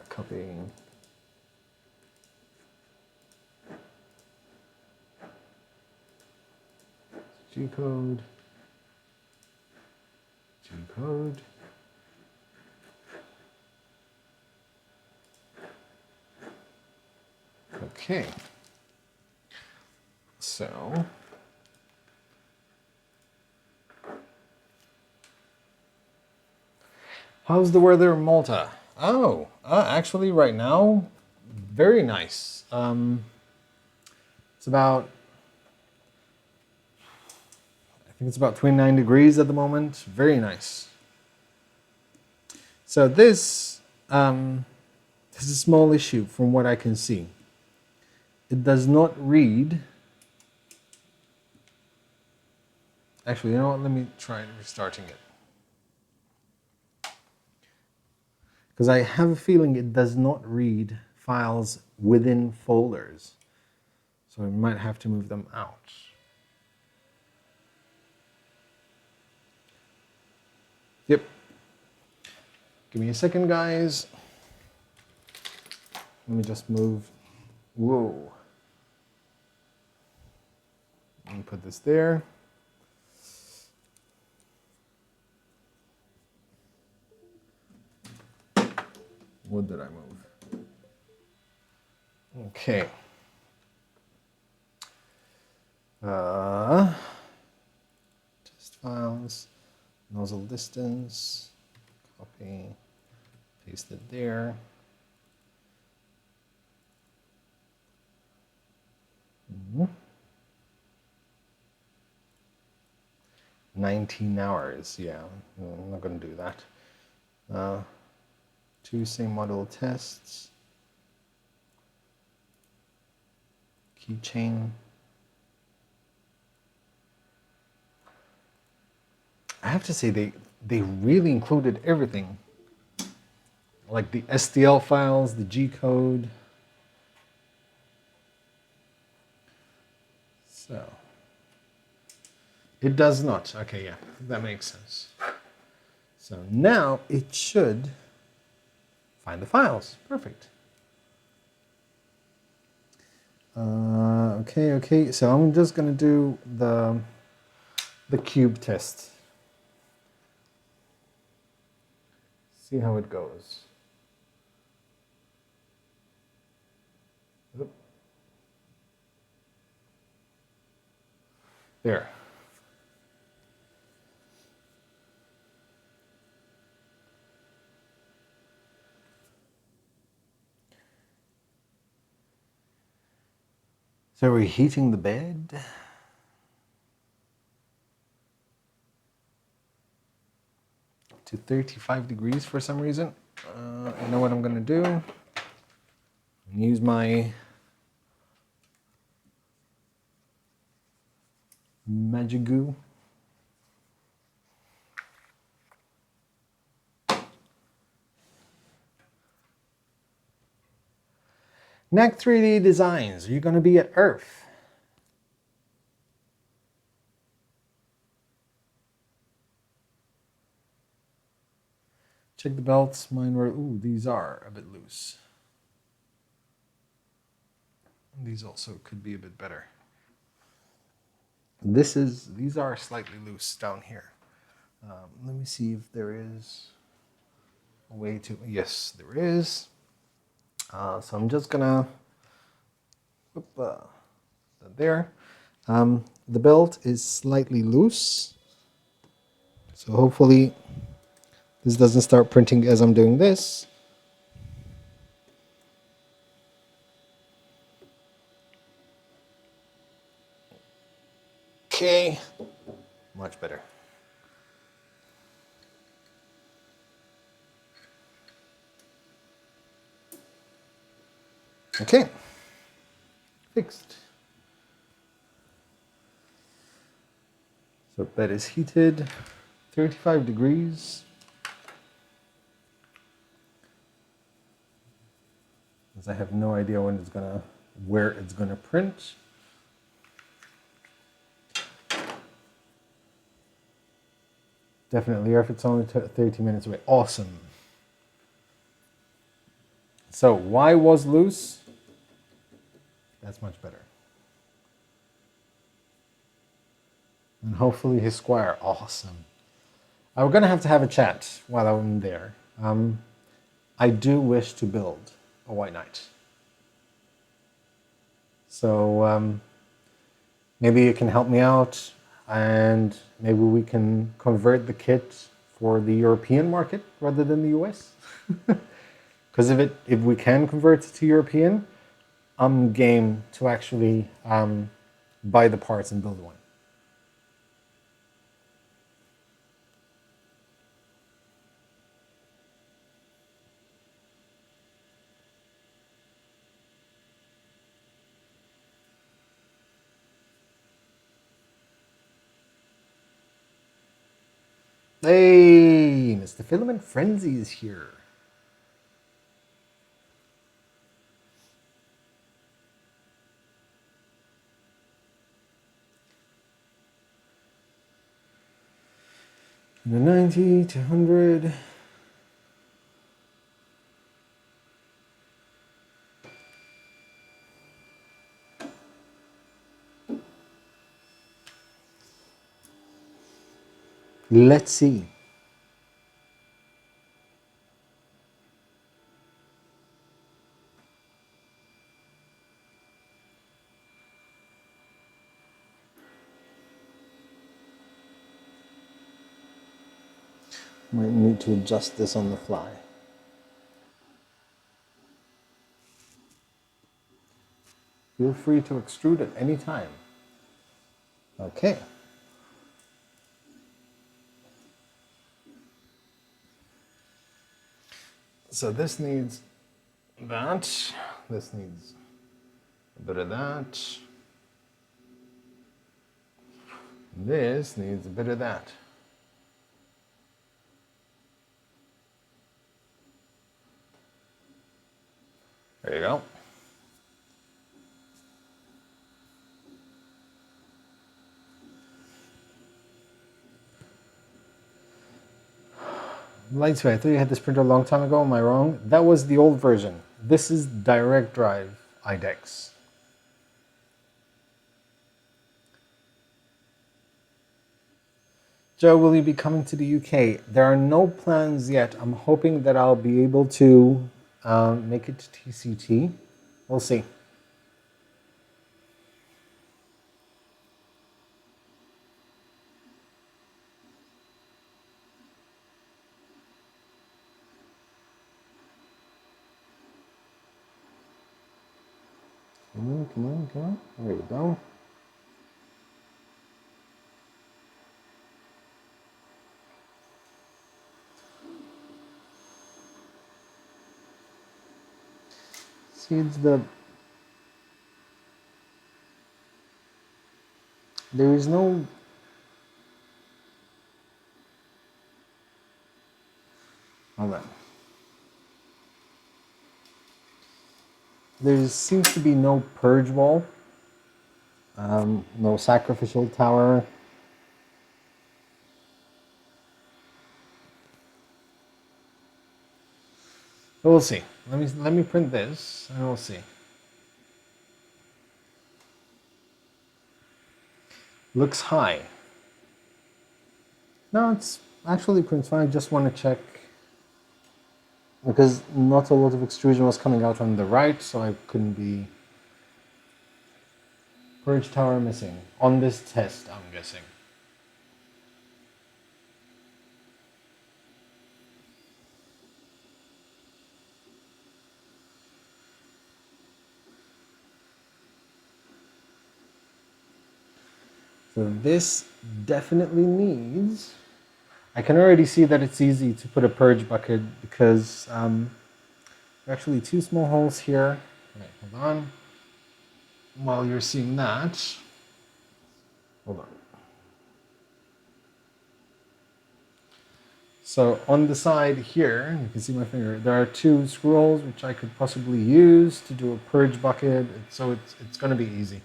Copying. G-code. G-code. Okay. So how's the weather in Malta? Oh, actually right now, very nice. It's about, I think it's about 29 degrees at the moment. Very nice. So this is a small issue from what I can see. It does not read. Actually, you know what? Let me try restarting it. Because I have a feeling it does not read files within folders. So I might have to move them out. Yep. Give me a second, guys. Let me just move. Whoa. Let me put this there. What did I move? Okay. Test files, nozzle distance, copy, paste it there. Mm-hmm. 19 hours, yeah, I'm not going to do that. 2 same model tests, keychain. I have to say they really included everything, like the STL files, the G code. So it does not. Okay, yeah, that makes sense. So now it should find the files. Perfect. Okay. So I'm just gonna do the cube test. See how it goes. Oop. There. So we're heating the bed. To 35 degrees for some reason. I know what I'm gonna do. Use my magic goo. Next 3D Designs, you're going to be at Earth. Check the belts, mine were, ooh, these are a bit loose. These also could be a bit better. These are slightly loose down here. Let me see if there is a way to, yes, there is. So I'm just gonna, there. The belt is slightly loose. So hopefully this doesn't start printing as I'm doing this. Okay, much better. Okay, fixed. So bed is heated, 35 degrees. As I have no idea when it's gonna, where it's gonna print. Definitely if it's only 30 minutes away. Awesome. So why was loose? That's much better. And hopefully his squire. Awesome. We're going to have a chat while I'm there. I do wish to build a white knight. So maybe you can help me out, and maybe we can convert the kit for the European market rather than the US. Because if we can convert it to European, I'm game to actually buy the parts and build one. Hey, Mr. Filament Frenzy is here. The 90 to 100. Let's see. Might need to adjust this on the fly. Feel free to extrude at any time. Okay. So this needs that. This needs a bit of that. This needs a bit of that. There you go. Lightsway, I thought you had this printer a long time ago. Am I wrong? That was the old version. This is direct drive IDEX. Joe, will you be coming to the UK? There are no plans yet. I'm hoping that I'll be able to make it to TCT. We'll see. Come on, come on, come on. There we go. See, there is no... Hold on. There seems to be no purge wall, no sacrificial tower. But we'll see. Let me print this, and we'll see. Looks high. No, it's actually prints fine. I just want to check because not a lot of extrusion was coming out on the right, so I couldn't be... Purge tower missing on this test, I'm guessing. So this definitely needs... I can already see that it's easy to put a purge bucket because there are actually two small holes here. Right, hold on. While you're seeing that, hold on. So on the side here, you can see my finger, there are two screw holes which I could possibly use to do a purge bucket, so it's going to be easy.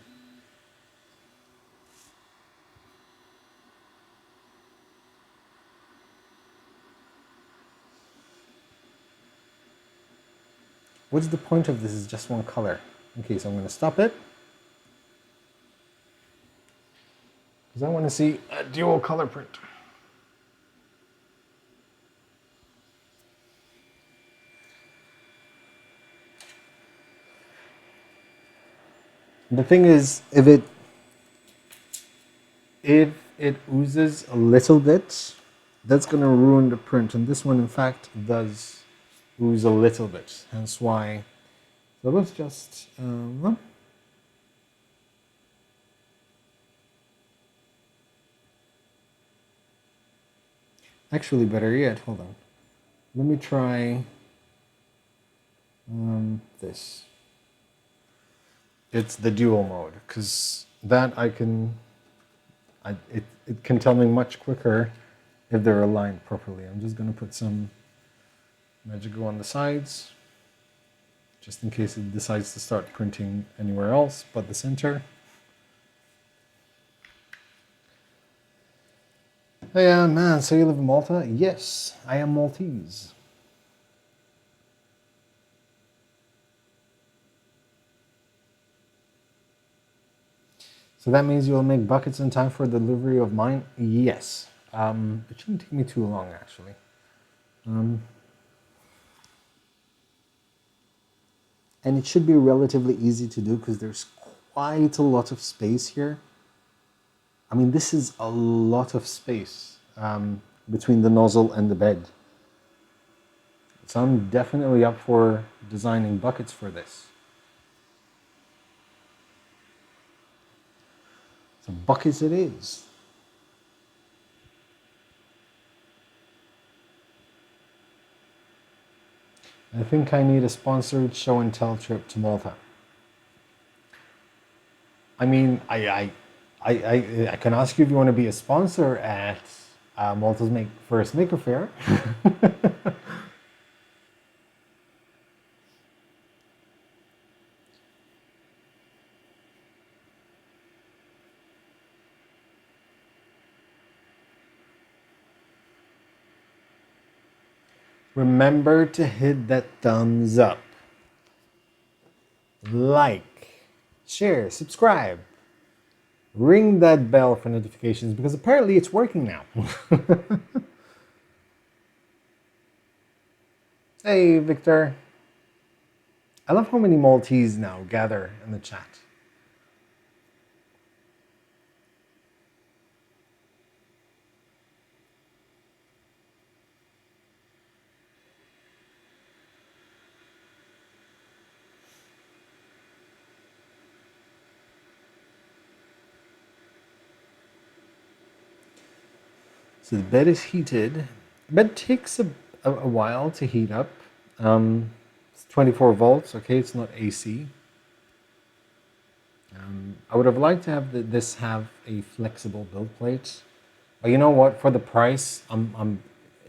What's the point of this? Is just one color. Okay, so I'm going to stop it. because I want to see a dual color print. The thing is, if it oozes a little bit, that's going to ruin the print. And this one, in fact, does ooze a little bit. Hence why. So let's just... actually, better yet, hold on. Let me try this. It's the dual mode, because that it can tell me much quicker if they're aligned properly. I'm just going to put some magic glue on the sides, just in case it decides to start printing anywhere else but the center. Oh yeah, man, so you live in Malta? Yes, I am Maltese. So that means you'll make buckets in time for delivery of mine? Yes. It shouldn't take me too long, actually. And it should be relatively easy to do because there's quite a lot of space here. I mean, this is a lot of space between the nozzle and the bed. So I'm definitely up for designing buckets for this. So buckets it is. I think I need a sponsored show and tell trip to Malta. I mean, I can ask you if you want to be a sponsor at Malta's first Maker Fair. Remember to hit that thumbs up, like, share, subscribe, ring that bell for notifications because apparently it's working now. Hey, Victor. I love how many Maltese now gather in the chat. So the bed is heated. The bed takes a while to heat up. It's 24 volts, okay, it's not AC. I would have liked to have this have a flexible build plate. But you know what, for the price,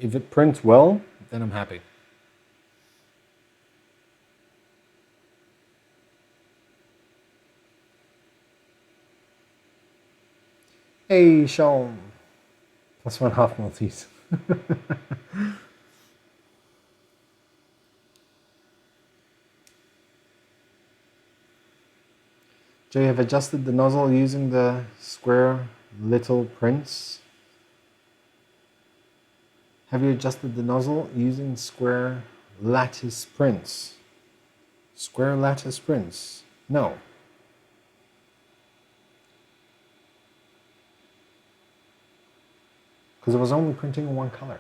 if it prints well, then I'm happy. Hey, Sean. +1/2 Maltese. Jay, have adjusted the nozzle using the square little prints. Have you adjusted the nozzle using square lattice prints? Square lattice prints? No. Because it was only printing in one color.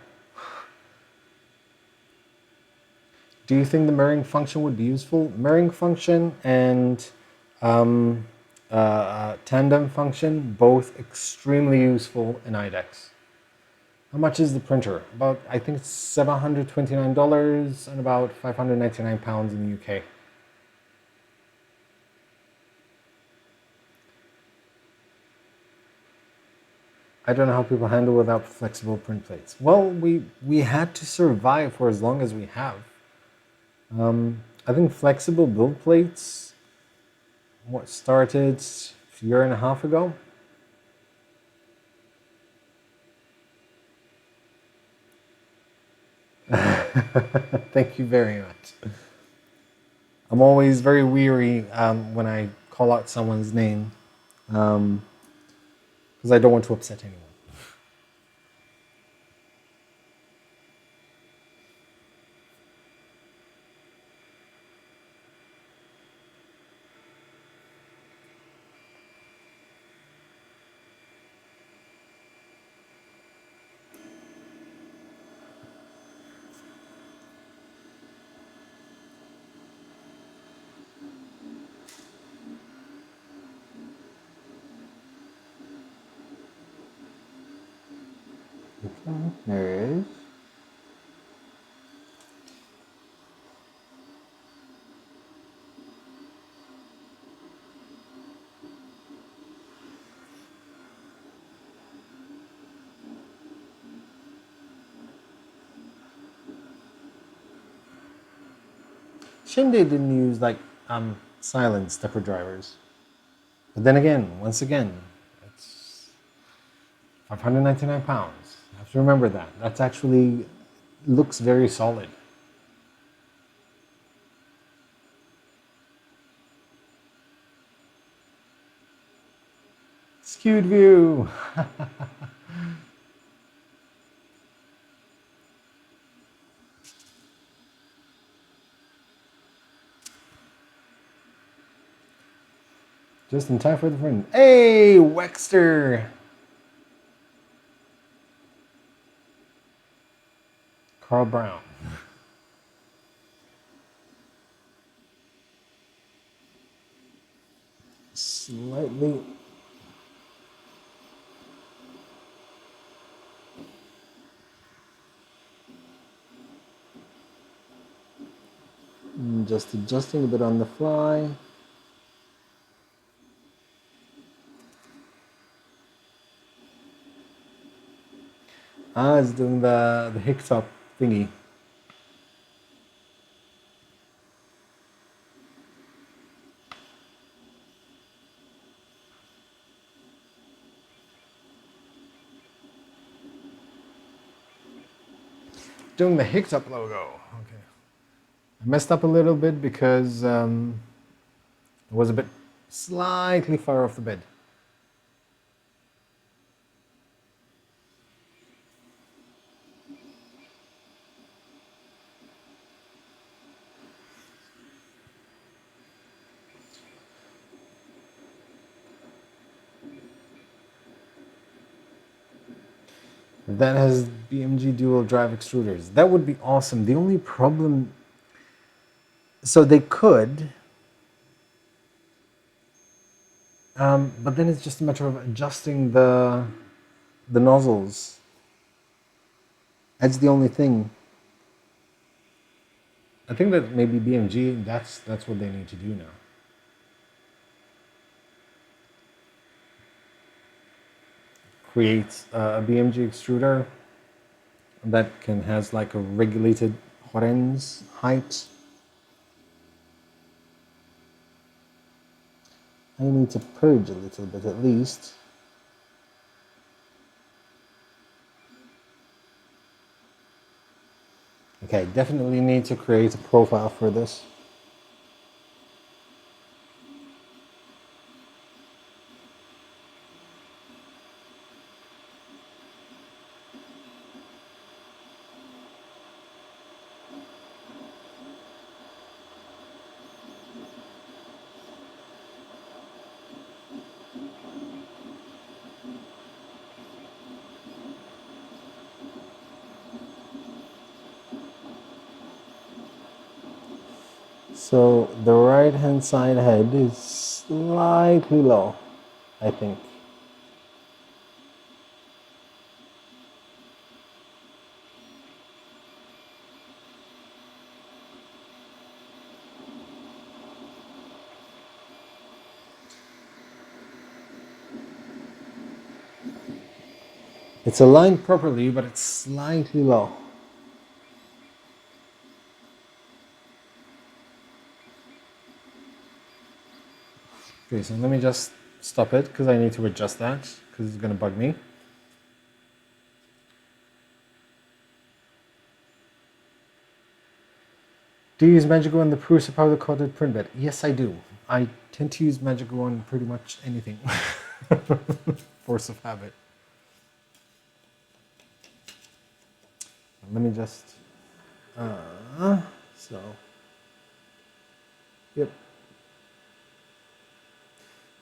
Do you think the mirroring function would be useful? Mirroring function and tandem function, both extremely useful in IDEX. How much is the printer? About, I think it's $729 and about £599 in the UK. I don't know how people handle without flexible print plates. Well, we had to survive for as long as we have. I think flexible build plates, started a year and a half ago. Thank you very much. I'm always very weary when I call out someone's name. because I don't want to upset anyone. Okay, there it is. Shame they didn't use like silent stepper drivers. But then again, once again, it's £599. You have to remember that. That's actually looks very solid. Skewed view. Just in time for the friend. Hey, Wexter! Carl Brown. Slightly. Just adjusting a bit on the fly. It's doing the HICTOP thingy. Doing the HICTOP logo. Okay. I messed up a little bit because it was a bit slightly far off the bed. That has BMG dual drive extruders. That would be awesome. The only problem, so they could, but then it's just a matter of adjusting the nozzles. That's the only thing. I think that maybe BMG, that's what they need to do now. Create a BMG extruder that has like a regulated hot ends height. I need to purge a little bit at least. Okay, definitely need to create a profile for this. So the right hand side head is slightly low, I think. It's aligned properly, but it's slightly low. Okay, so let me just stop it because I need to adjust that because it's going to bug me. Do you use Magico on the Prusa powder coated print bed? Yes, I do. I tend to use Magico on pretty much anything. Force of habit. Let me just, so, yep.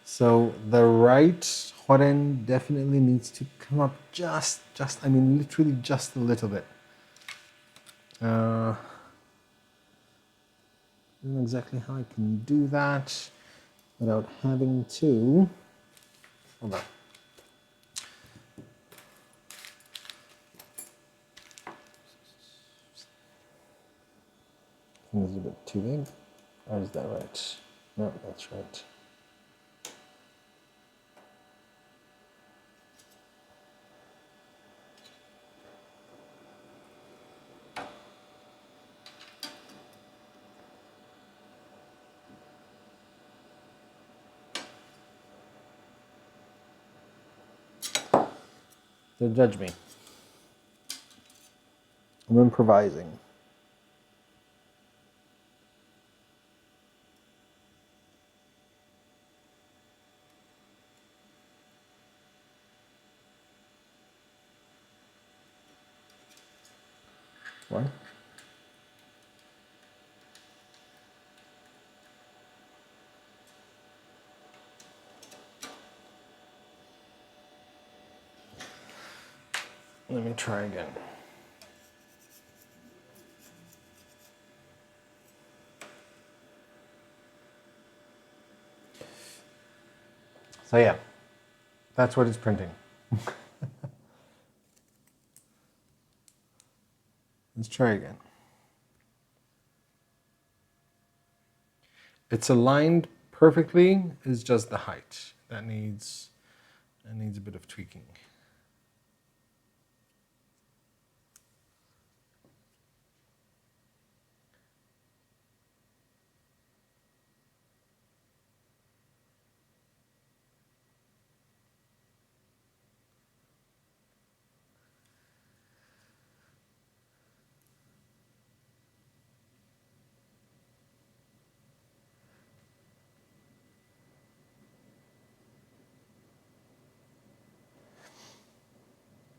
So the right hot end definitely needs to come up just, I mean, literally just a little bit. I don't know exactly how I can do that without having to, hold on. I think this is a bit too big. Or is that right? No, that's right. Don't judge me. I'm improvising. What? Let me try again. So yeah, that's what it's printing. Let's try again. It's aligned perfectly, it's just the height. That needs a bit of tweaking.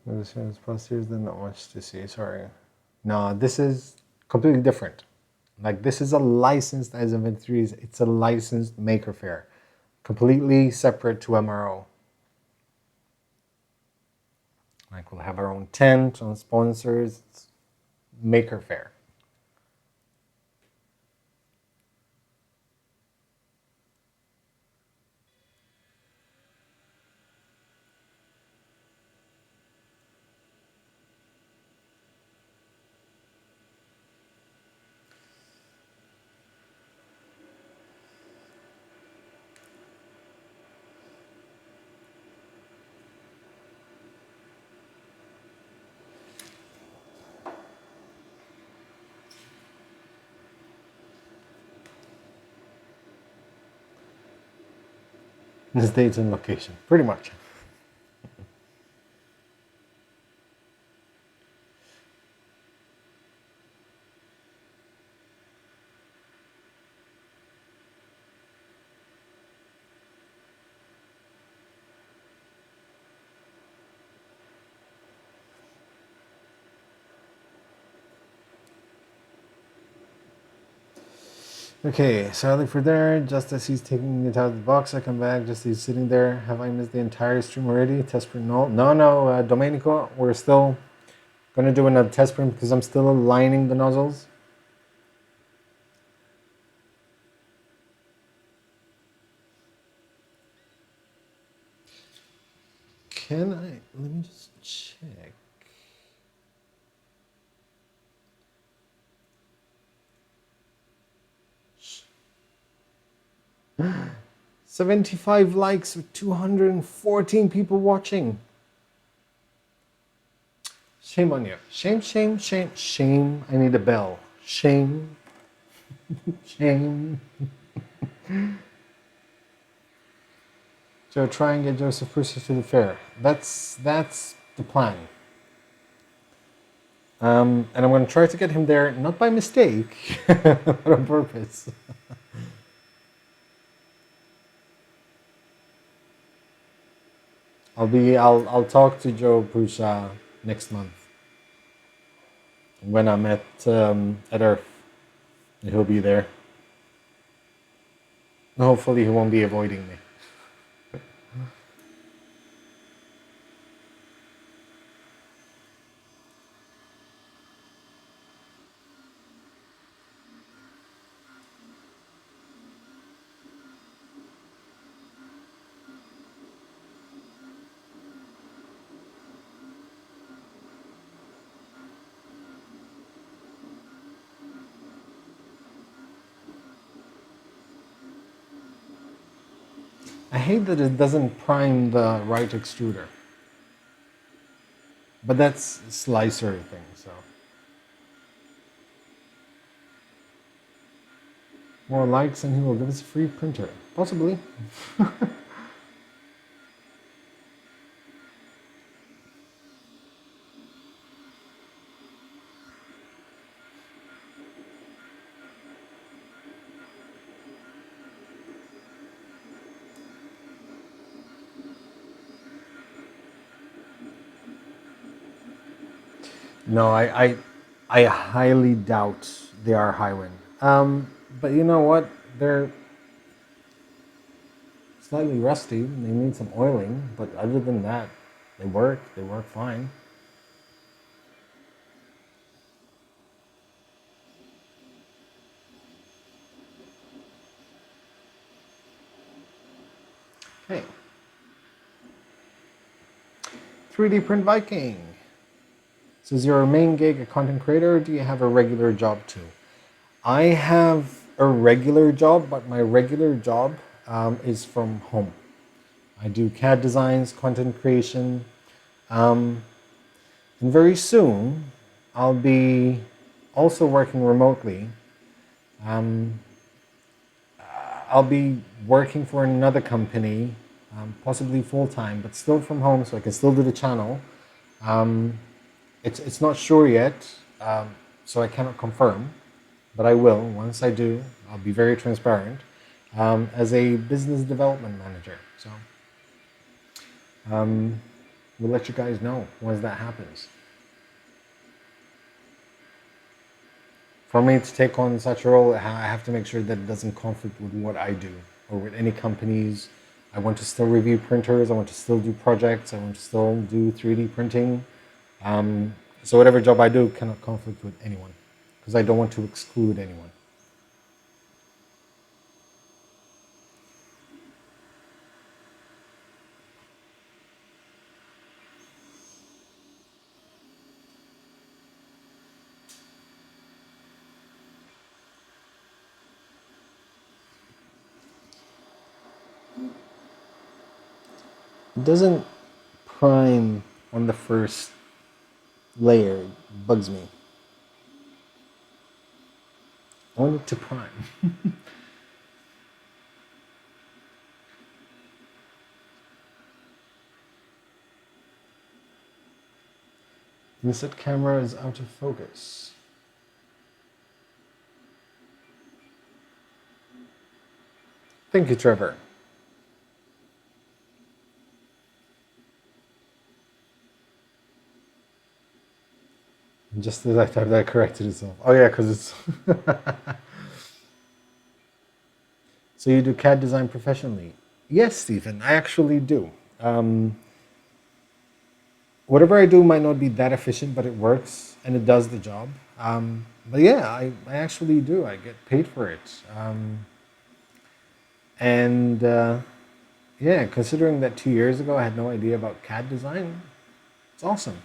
This is posteriors, then not much to see, sorry. No, this is completely different. Like this is a licensed as inventories, it's a licensed maker fair. Completely separate to MRO. Like we'll have our own tent, own sponsors, it's maker fair. This dates and location, pretty much. Okay, so I look for there, just as he's taking it out of the box, I come back, just as he's sitting there. Have I missed the entire stream already? Test print, no, Domenico, we're still gonna do another test print because I'm still aligning the nozzles. Can I, let me just check. Sh- 75 likes with 214 people watching. Shame on you. Shame, shame, shame, shame. I need a bell. Shame. Shame. So try and get Joseph Purser to the fair. That's the plan. And I'm going to try to get him there, not by mistake, but on purpose. I'll talk to Joe Pusha next month when I'm at Earth. He'll be there. Hopefully he won't be avoiding me. I hate that it doesn't prime the right extruder. But that's a slicer thing, so. More likes and he will give us a free printer. Possibly. No, I highly doubt they are high wind. But you know what? They're slightly rusty. They need some oiling, but other than that, they work. They work fine. Okay. 3D Print Viking. So is your main gig a content creator, or do you have a regular job too? I have a regular job, but my regular job is from home. I do CAD designs, content creation, and very soon I'll be also working remotely. I'll be working for another company, possibly full-time, but still from home, so I can still do the channel. It's not sure yet, so I cannot confirm, but I will. Once I do, I'll be very transparent as a business development manager. So we'll let you guys know once that happens. For me to take on such a role, I have to make sure that it doesn't conflict with what I do or with any companies. I want to still review printers. I want to still do projects. I want to still do 3D printing. So whatever job I do cannot conflict with anyone because I don't want to exclude anyone. It doesn't prime on the first layer. It bugs me. I want it to prime. The set camera is out of focus. Thank you, Trevor. Just as I typed that, corrected itself. Oh yeah, because it's... So you do CAD design professionally? Yes, Stephen, I actually do. Whatever I do might not be that efficient, but it works and it does the job. But yeah, I actually do. I get paid for it. Yeah, considering that 2 years ago I had no idea about CAD design, it's awesome.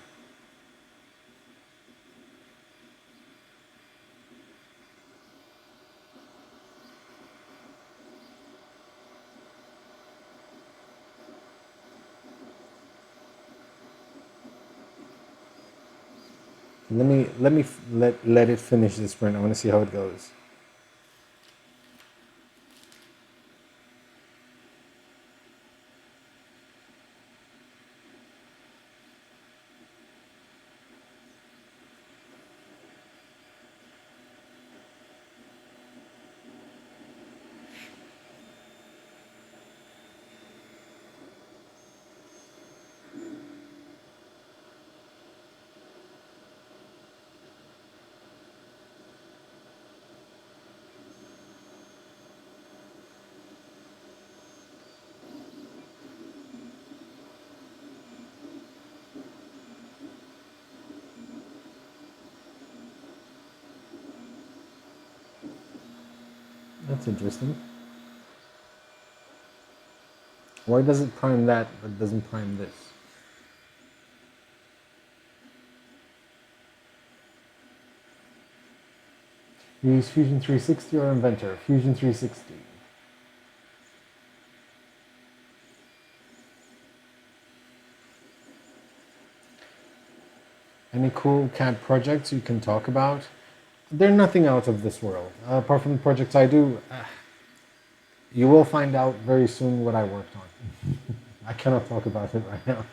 Let it finish this sprint. I want to see how it goes. That's interesting. Why does it prime that, but doesn't prime this? You use Fusion 360 or Inventor? Fusion 360. Any cool CAD projects you can talk about? They're nothing out of this world. Apart from the projects I do, you will find out very soon what I worked on. I cannot talk about it right now.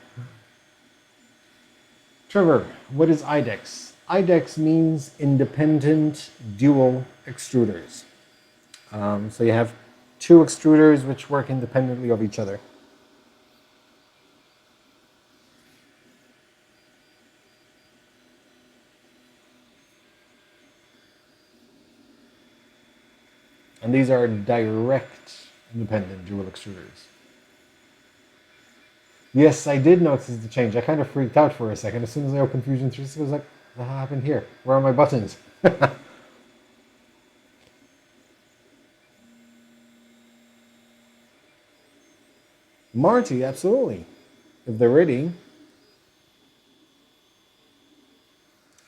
Trevor, what is IDEX? IDEX means independent dual extruders. So you have two extruders which work independently of each other. And these are direct independent dual extruders. Yes, I did notice the change. I kind of freaked out for a second. As soon as I opened Fusion 360, I was like, what happened here? Where are my buttons? Marty, absolutely. If they're ready.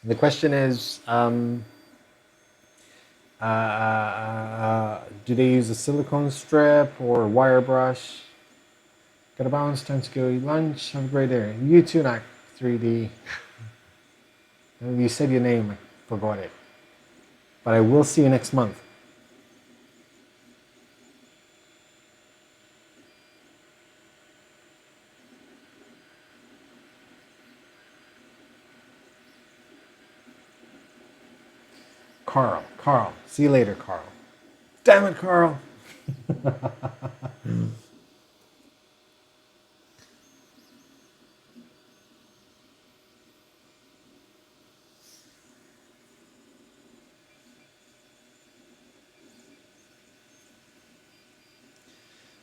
The question is, do they use a silicone strip or wire brush? Got a bounce, time to go eat lunch. Have a great day. You too, Nak 3D. You said your name, I forgot it. But I will see you next month. Carl. See you later, Carl. Damn it, Carl.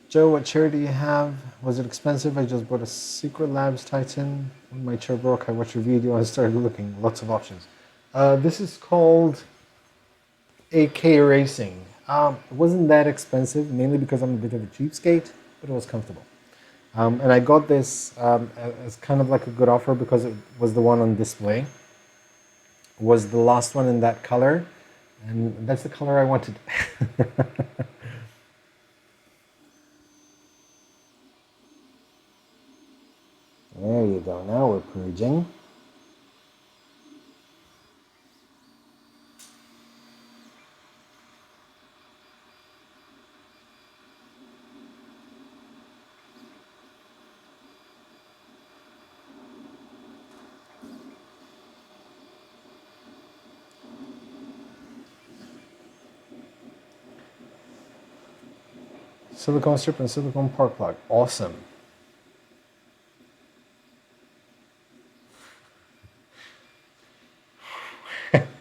Joe, what chair do you have? Was it expensive? I just bought a Secret Labs Titan. When my chair broke, I watched your video and started looking. Lots of options. This is called AK Racing. It wasn't that expensive, mainly because I'm a bit of a cheapskate, but it was comfortable. And I got this as kind of like a good offer because it was the one on display. It was the last one in that color, and that's the color I wanted. There you go, now we're purging. Silicone strip and silicone park plug, awesome.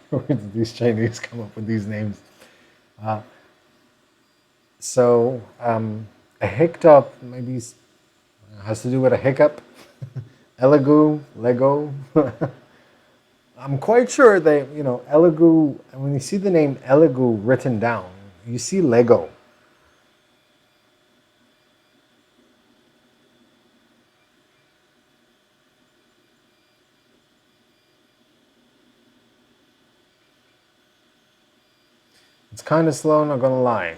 Where did these Chinese come up with these names? A HICTOP maybe has to do with a hiccup. Elegoo, Lego. I'm quite sure that, Elegoo, when you see the name Elegoo written down, you see Lego. It's kind of slow, not gonna lie.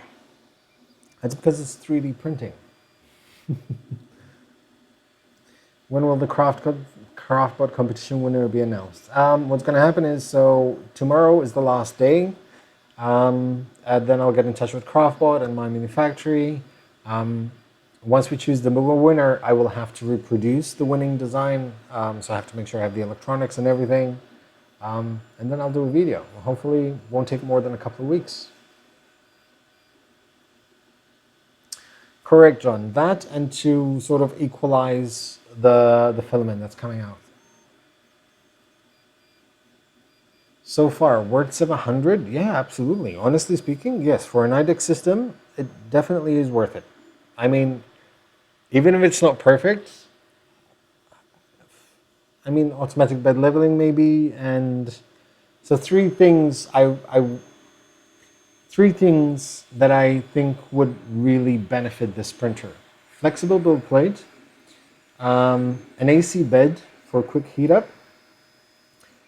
That's because it's 3D printing. When will the Craftbot competition winner be announced? What's gonna happen is, so tomorrow is the last day. And then I'll get in touch with Craftbot and my manufacturer. Once we choose the winner, I will have to reproduce the winning design. So I have to make sure I have the electronics and everything. And then I'll do a video. Hopefully it won't take more than a couple of weeks. Correct, John. That and to sort of equalize the filament that's coming out. So far, worth 700? Yeah, absolutely. Honestly speaking, yes. For an IDEX system, it definitely is worth it. I mean, even if it's not perfect, automatic bed leveling maybe, and so three things Three things that I think would really benefit this printer. Flexible build plate, an AC bed for quick heat up,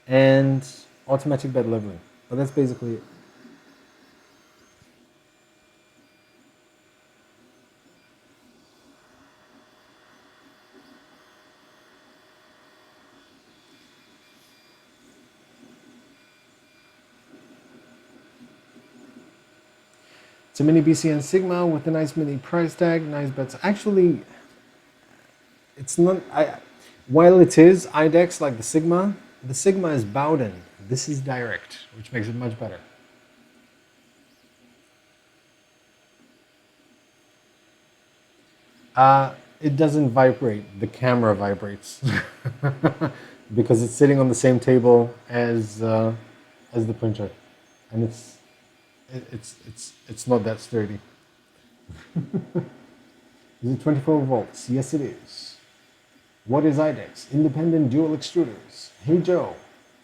and automatic bed leveling. But that's basically it. It's a mini BCN Sigma with a nice mini price tag, nice beds. Actually, it's not. While it is IDEX like the Sigma is Bowden. This is direct, which makes it much better. It doesn't vibrate. The camera vibrates because it's sitting on the same table as the printer, and it's not that sturdy. Is it 24 volts? Yes, it is. What is IDEX? Independent dual extruders. Hey Joe,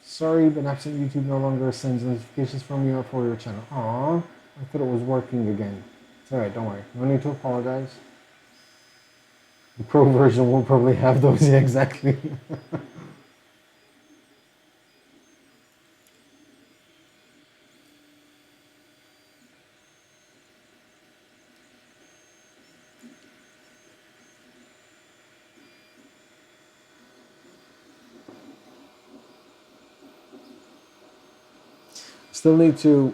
sorry, but absent YouTube no longer sends notifications from you for your channel. Aww, I thought it was working again. It's alright, don't worry. No need to apologize. The pro version will probably have those, yeah, exactly. Still need to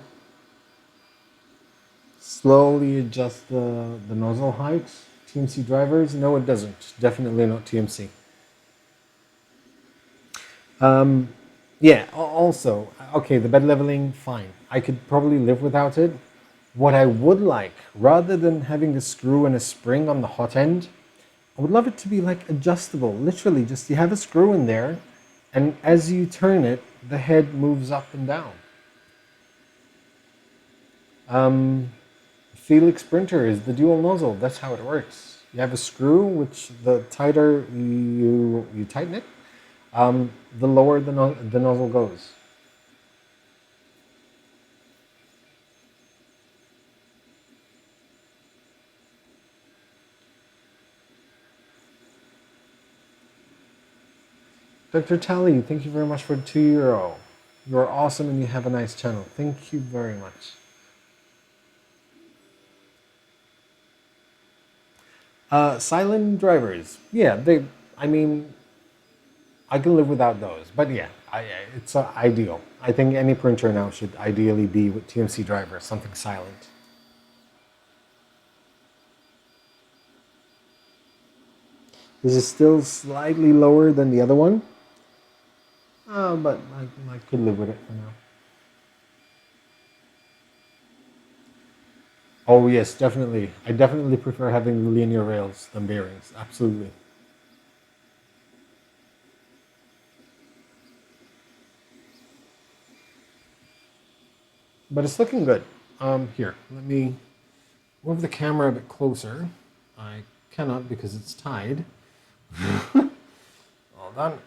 slowly adjust the nozzle height. TMC drivers? No, it doesn't. Definitely not TMC. Yeah, also, okay, the bed leveling, fine. I could probably live without it. What I would like, rather than having a screw and a spring on the hot end, I would love it to be like adjustable. Literally, just you have a screw in there, and as you turn it, the head moves up and down. Felix printer is the dual nozzle. That's how it works. You have a screw, which the tighter you tighten it, the lower the nozzle goes. Dr. Tally, thank you very much for €2. You're awesome and you have a nice channel. Thank you very much. Silent drivers. Yeah, I mean, I can live without those. But yeah, it's ideal. I think any printer now should ideally be with TMC drivers, something silent. This is still slightly lower than the other one. But I could live with it for now. Oh yes, definitely. I definitely prefer having linear rails than bearings. Absolutely. But it's looking good. Here, let me move the camera a bit closer. I cannot because it's tied. Hold on.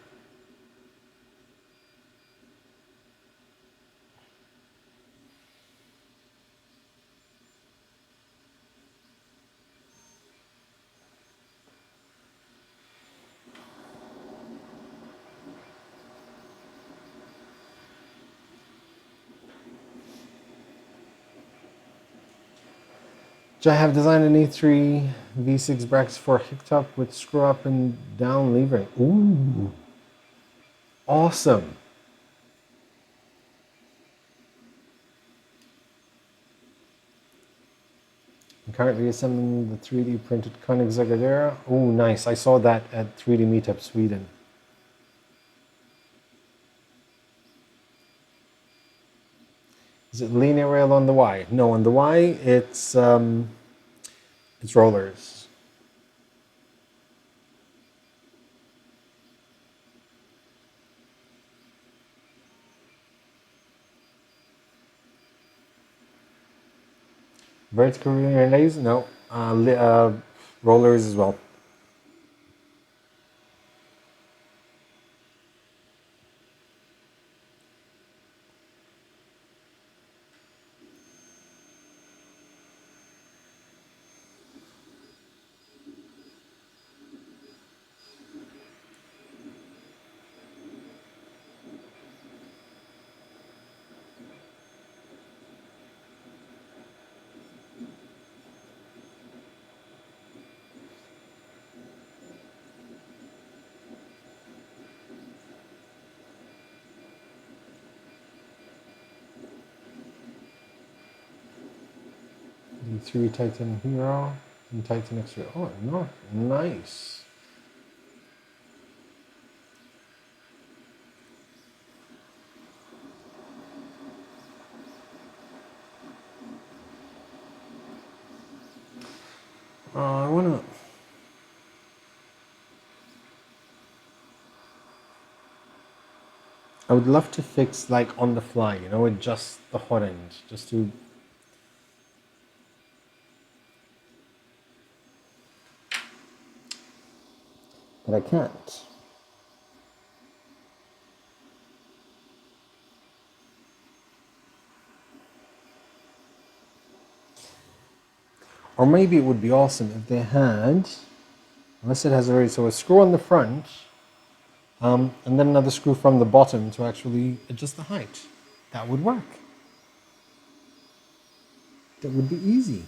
I have designed an E3 V6 brackets for HICTOP with screw up and down levering. Ooh, awesome. I'm currently assembling the 3D printed Koenigsegg. Oh, nice. I saw that at 3D Meetup Sweden. Is it linear rail on the Y? No, on the Y, it's rollers. Vertical relays? No. Rollers as well. E3 Titan Hero and Titan Extra. Oh, no, nice. I wanna. I would love to fix like on the fly, you know, with just the hot end, just to. But I can't. Or maybe it would be awesome if they had, unless it has already, so a screw on the front, and then another screw from the bottom to actually adjust the height. That would work. That would be easy.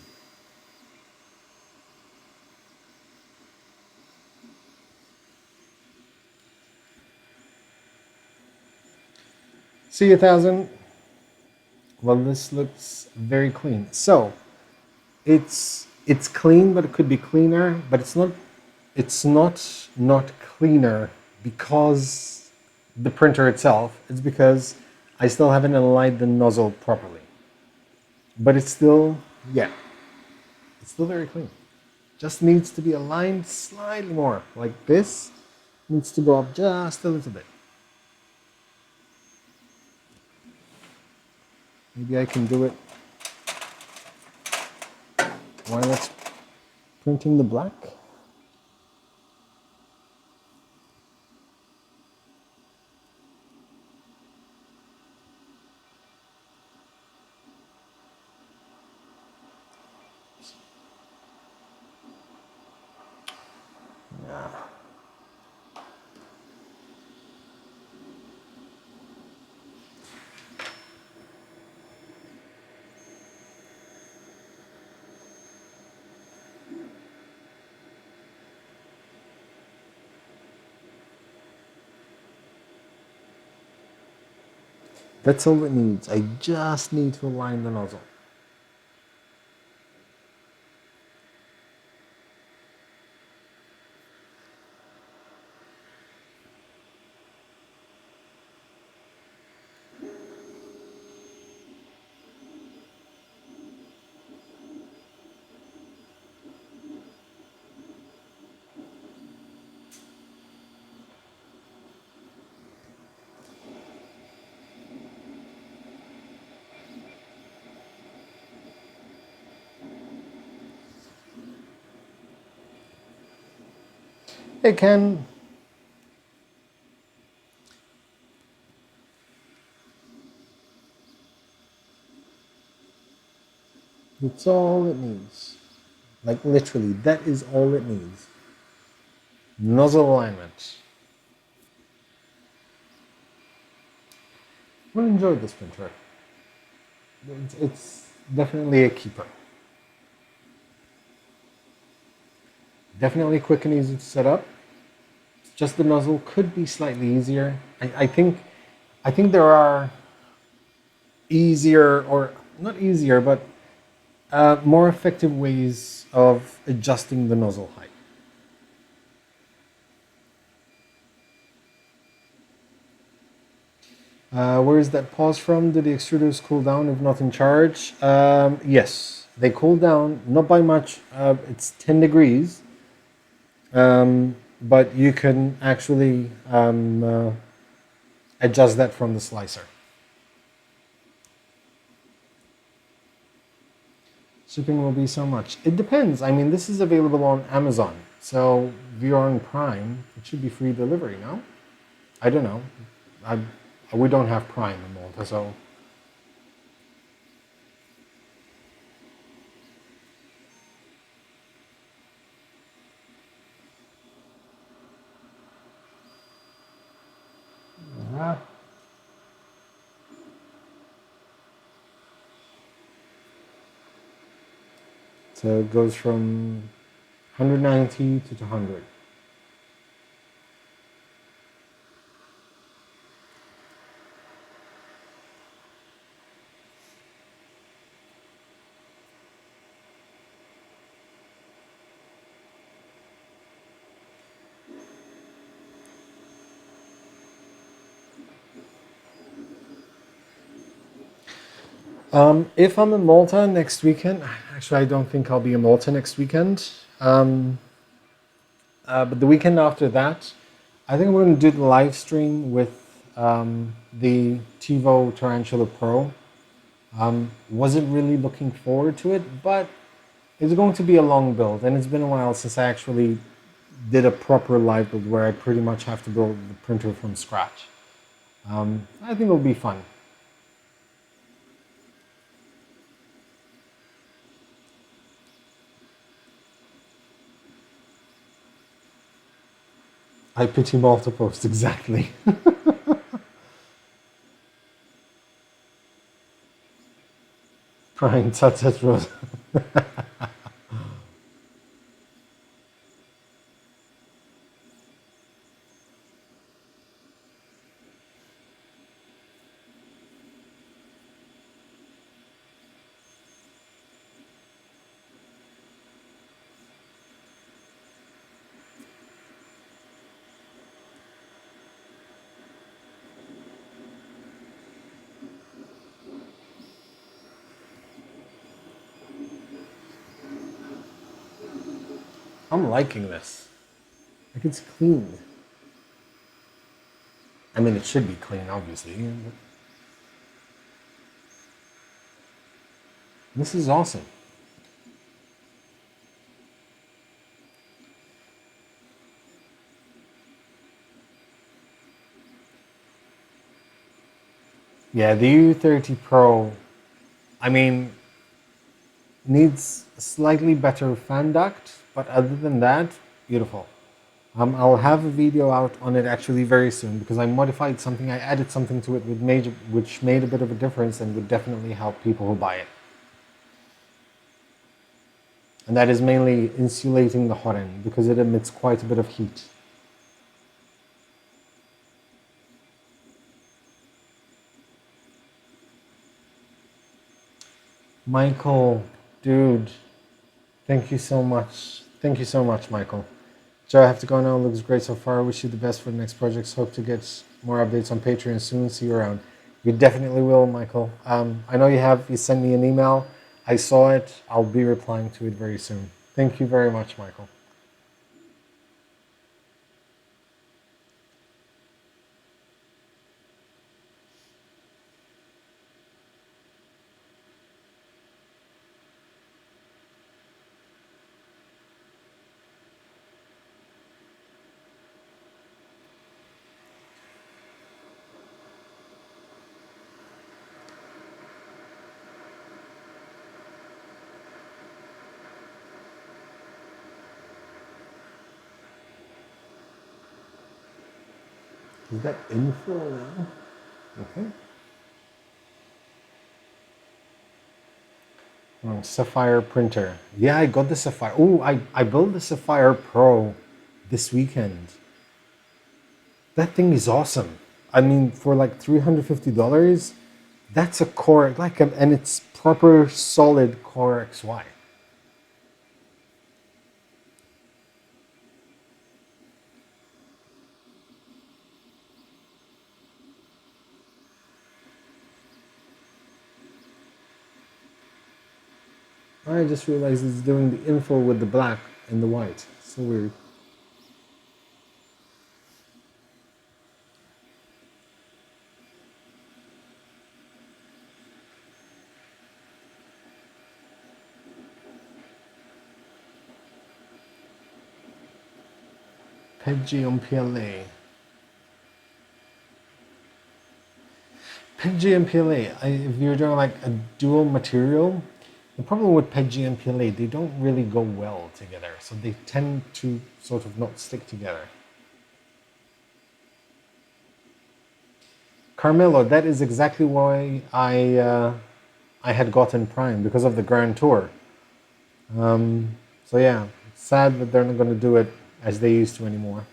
See 1,000. Well, this looks very clean. So it's clean, but it could be cleaner. But it's not. It's not cleaner because the printer itself. It's because I still haven't aligned the nozzle properly. But it's still, yeah, it's still very clean. Just needs to be aligned slightly more. Like this needs to go up just a little bit. Maybe I can do it while it's printing the black. Yeah. That's all it needs. I just need to align the nozzle. It can. It's all it needs. Like literally, that is all it needs. Nozzle alignment. I enjoyed this printer. It's definitely a keeper. Definitely quick and easy to set up. Just the nozzle could be slightly easier. I think there are easier, or not easier, but more effective ways of adjusting the nozzle height. Where is that pause from? Do the extruders cool down if not in charge? Yes, they cool down, not by much. It's 10 degrees, but you can actually adjust that from the slicer. Shipping will be so much. It depends. I mean, this is available on Amazon, so if you're on Prime, it should be free delivery, no? I don't know. We don't have Prime in Malta, so. Yeah. So it goes from 190 to 200. If I'm in Malta next weekend, actually, I don't think I'll be in Malta next weekend. But the weekend after that, I think I'm going to do the live stream with the TiVo Tarantula Pro. Wasn't really looking forward to it, but it's going to be a long build, and it's been a while since I actually did a proper live build where I pretty much have to build the printer from scratch. I think it'll be fun. I pity Malta Post, exactly. Brian, tut Rose. I'm liking this. Like, it's clean. I mean, it should be clean, obviously. But this is awesome. Yeah, the U30 Pro, I mean, needs a slightly better fan duct, but other than that, beautiful. I'll have a video out on it actually very soon because I modified something, I added something to it which made a bit of a difference and would definitely help people who buy it. And that is mainly insulating the hot end because it emits quite a bit of heat. Michael, dude, thank you so much. Thank you so much, Michael. Joe, I have to go now. Looks great so far. Wish you the best for the next projects. Hope to get more updates on Patreon soon. See you around. You definitely will, Michael. I know you have. You sent me an email. I saw it. I'll be replying to it very soon. Thank you very much, Michael. Is that info now? Okay. Sapphire printer. Yeah, I got the Sapphire. Oh, I built the Sapphire Pro this weekend. That thing is awesome. I mean, for like $350, that's a Core, and it's proper solid Core XY. I just realized it's doing the info with the black and the white. So weird. PETG on PLA. PETG and PLA, if you're doing like a dual material, the problem with PETG and PLA, they don't really go well together. So they tend to sort of not stick together. Carmelo, that is exactly why I had gotten Prime, because of the Grand Tour. So yeah, it's sad that they're not going to do it as they used to anymore.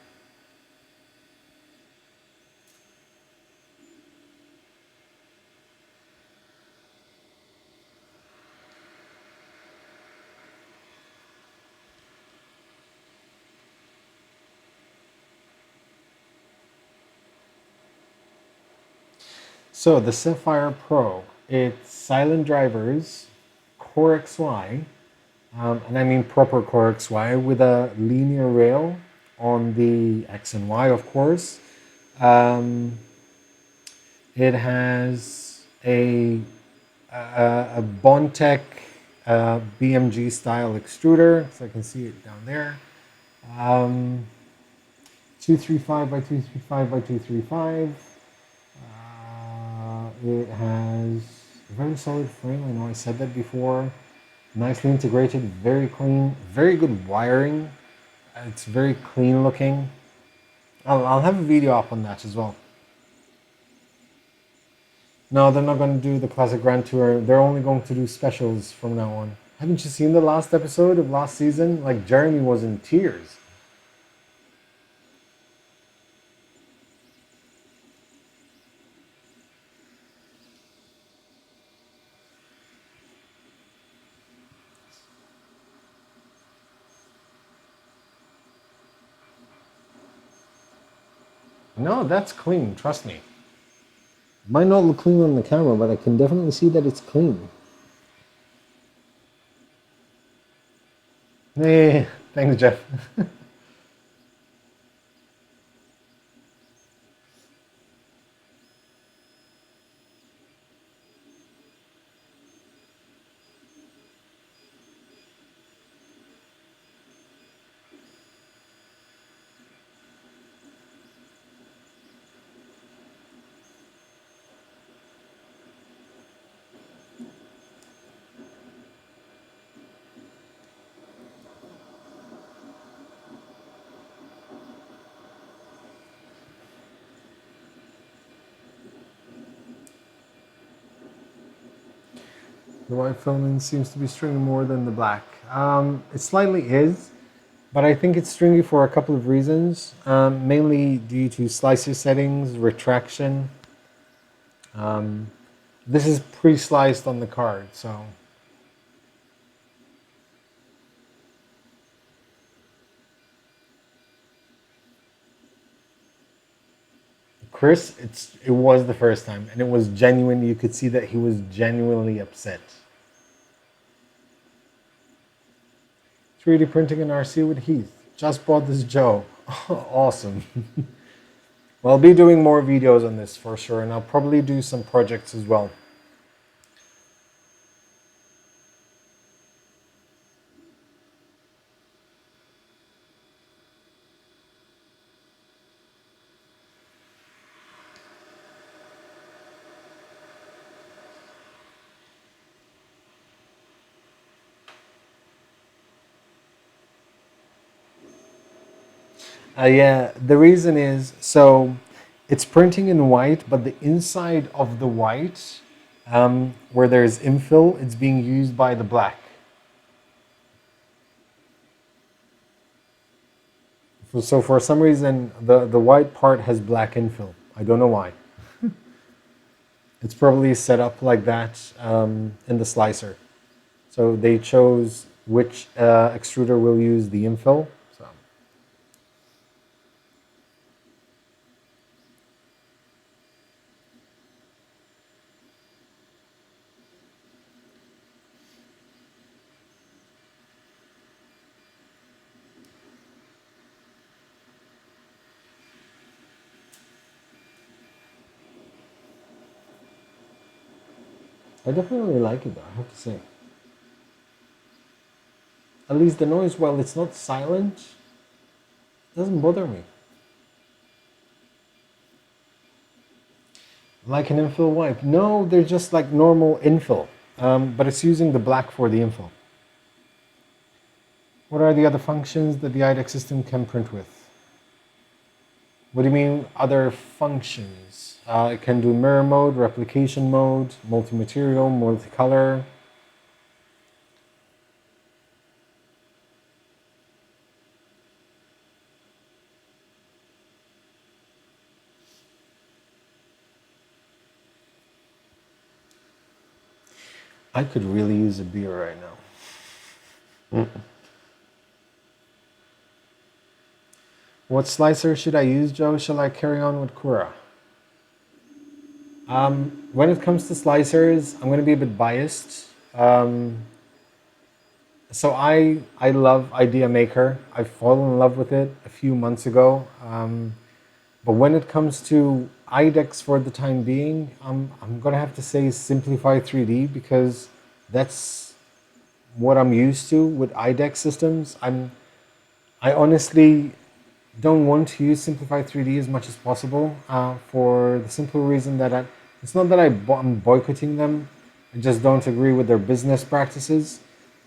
So the Sapphire Pro, it's silent drivers, Core XY, and I mean proper Core XY with a linear rail on the X and Y, of course. It has a Bontech BMG style extruder, so I can see it down there. 235 by 235 by 235. It has a very solid frame. I know I said that before. Nicely integrated, very clean, very good wiring. It's very clean looking. I'll have a video up on that as well. No, they're not going to do the Classic Grand Tour. They're only going to do specials from now on. Haven't you seen the last episode of last season? Like, Jeremy was in tears. No, that's clean, trust me. Might not look clean on the camera, but I can definitely see that it's clean. Hey, thanks, Jeff. The white filament seems to be stringy more than the black. It slightly is, but I think it's stringy for a couple of reasons, mainly due to slicer settings, retraction. This is pre-sliced on the card, so. Chris, it was the first time, and it was genuine. You could see that he was genuinely upset. 3D printing an RC with Heath. Just bought this Joe. Awesome. Well, I'll be doing more videos on this for sure, and I'll probably do some projects as well. Yeah, the reason is, so it's printing in white, but the inside of the white, where there's infill, it's being used by the black. So for some reason, the white part has black infill. I don't know why. It's probably set up like that in the slicer. So they chose which extruder will use the infill. So. I definitely like it though, I have to say. At least the noise, while it's not silent, doesn't bother me. Like an infill wipe. No, they're just like normal infill, but it's using the black for the infill. What are the other functions that the IDEX system can print with? What do you mean other functions? It can do mirror mode, replication mode, multi-material, multicolor. I could really use a beer right now. What slicer should I use, Joe? Shall I carry on with Cura? When it comes to slicers, I'm going to be a bit biased. So I love Idea Maker. I fallen in love with it a few months ago. But when it comes to IDEX for the time being, I'm gonna have to say Simplify 3D because that's what I'm used to with IDEX systems. I honestly don't want to use Simplify 3D as much as possible for the simple reason that it's not that I'm boycotting them. I just don't agree with their business practices.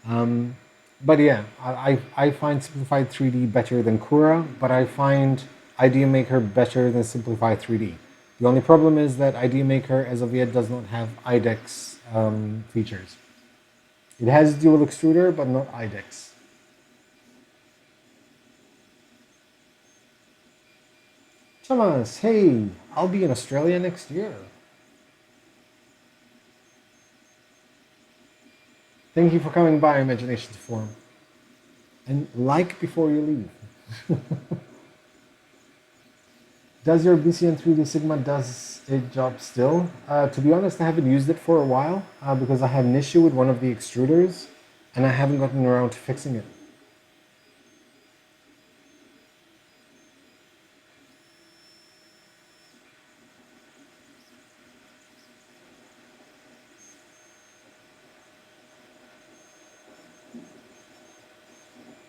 But yeah, I find Simplified 3D better than Cura, but I find Idea Maker better than Simplified 3D. The only problem is that Idea Maker, as of yet, does not have IDEX features. It has dual extruder, but not IDEX. Thomas, hey, I'll be in Australia next year. Thank you for coming by Imaginations Forum. And like before you leave. Does your BCN 3D Sigma does it job still? To be honest, I haven't used it for a while because I had an issue with one of the extruders and I haven't gotten around to fixing it.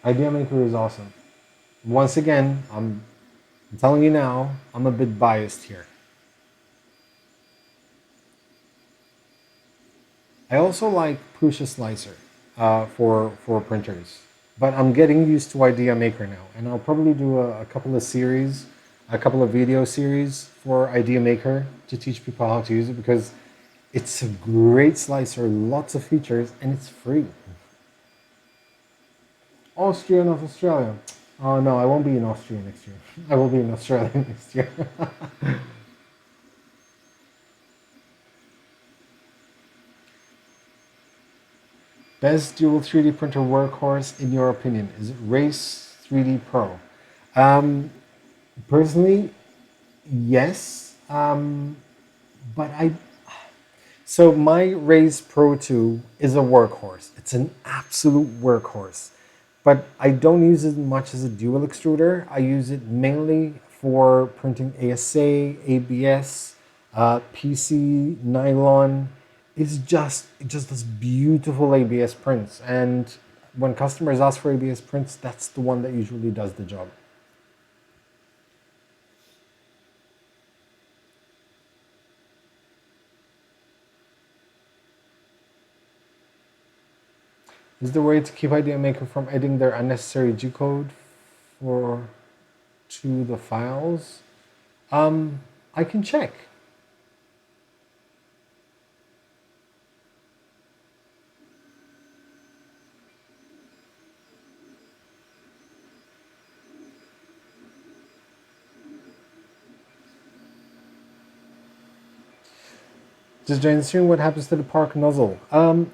Idea Maker is awesome. Once again, I'm telling you now, I'm a bit biased here. I also like Prusa Slicer for printers, but I'm getting used to Idea Maker now, and I'll probably do a couple of series, a couple of video series for Idea Maker to teach people how to use it because it's a great slicer, lots of features, and it's free. Austria, not Australia. Oh no, I won't be in Austria next year. I will be in Australia next year. Best dual 3D printer workhorse in your opinion? Is it Race 3D Pro? Personally, yes. But so my Race Pro 2 is a workhorse. It's an absolute workhorse. But I don't use it much as a dual extruder. I use it mainly for printing ASA, ABS, PC, nylon. It just does beautiful ABS prints. And when customers ask for ABS prints, that's the one that usually does the job. Is there a way to keep Idea Maker from adding their unnecessary G code for to the files? I can check. Just join the stream. What happens to the park nozzle?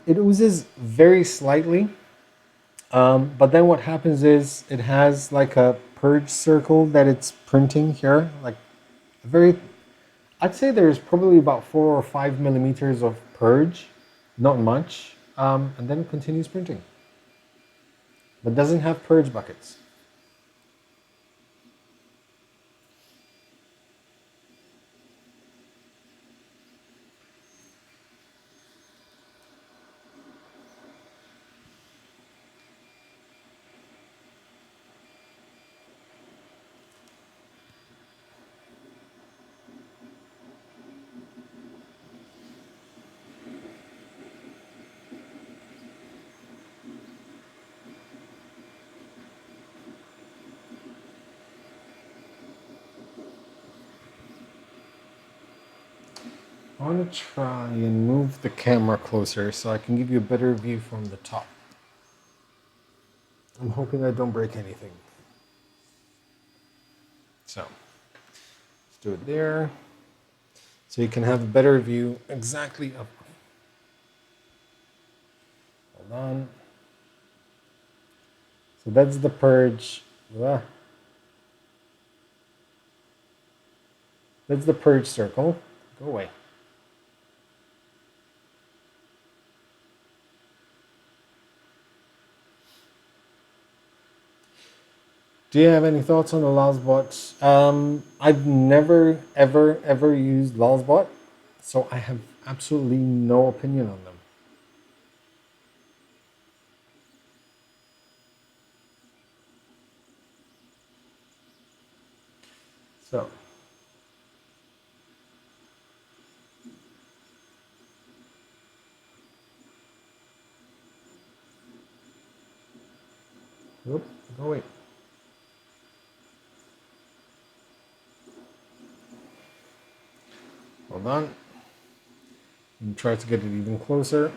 It oozes very slightly, but then what happens is it has like a purge circle that it's printing here, like a very. I'd say there's probably about 4 or 5 millimeters of purge, not much, and then it continues printing, but doesn't have purge buckets. I want to try and move the camera closer so I can give you a better view from the top. I'm hoping I don't break anything. So, let's do it there. So you can have a better view exactly of. Hold on. So that's the purge. That's the purge circle. Go away. Do you have any thoughts on the Lulzbot? I've never, ever used Lulzbot, so I have absolutely no opinion on them. So, whoop, go away. Hold on. And try to get it even closer.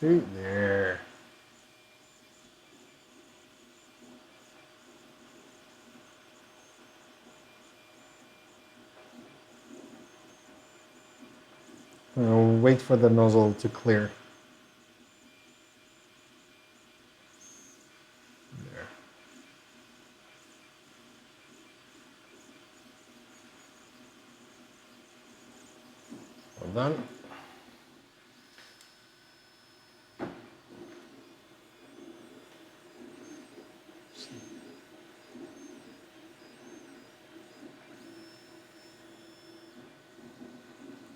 See, there. I'll wait for the nozzle to clear. There. Well done.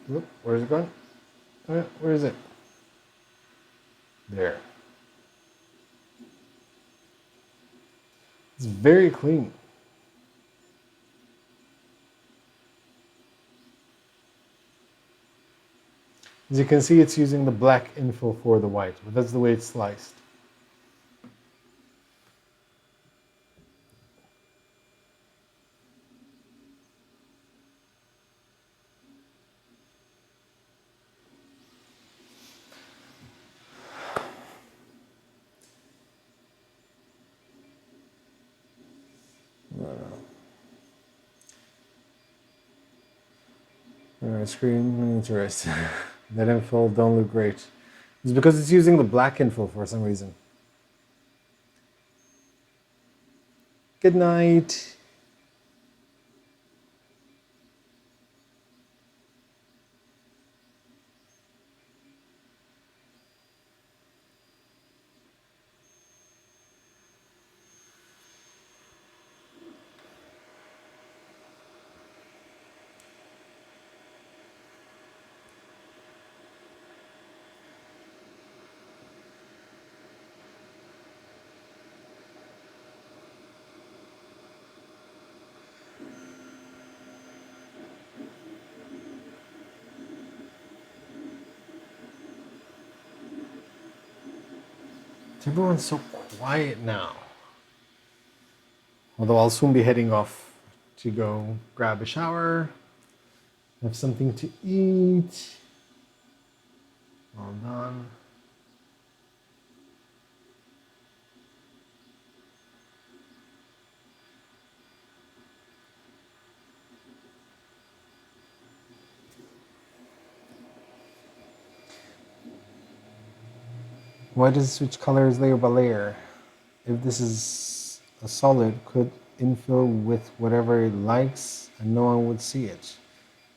Whoop, where's it going? Where is it? There. It's very clean. As you can see, it's using the black info for the white, but that's the way it's sliced. Alright, screen interest. That info don't look great. It's because it's using the black info for some reason. Good night. Everyone's so quiet now. Although I'll soon be heading off to go grab a shower, have something to eat. All done. Why does it switch colors layer by layer? If this is a solid, could infill with whatever it likes and no one would see it.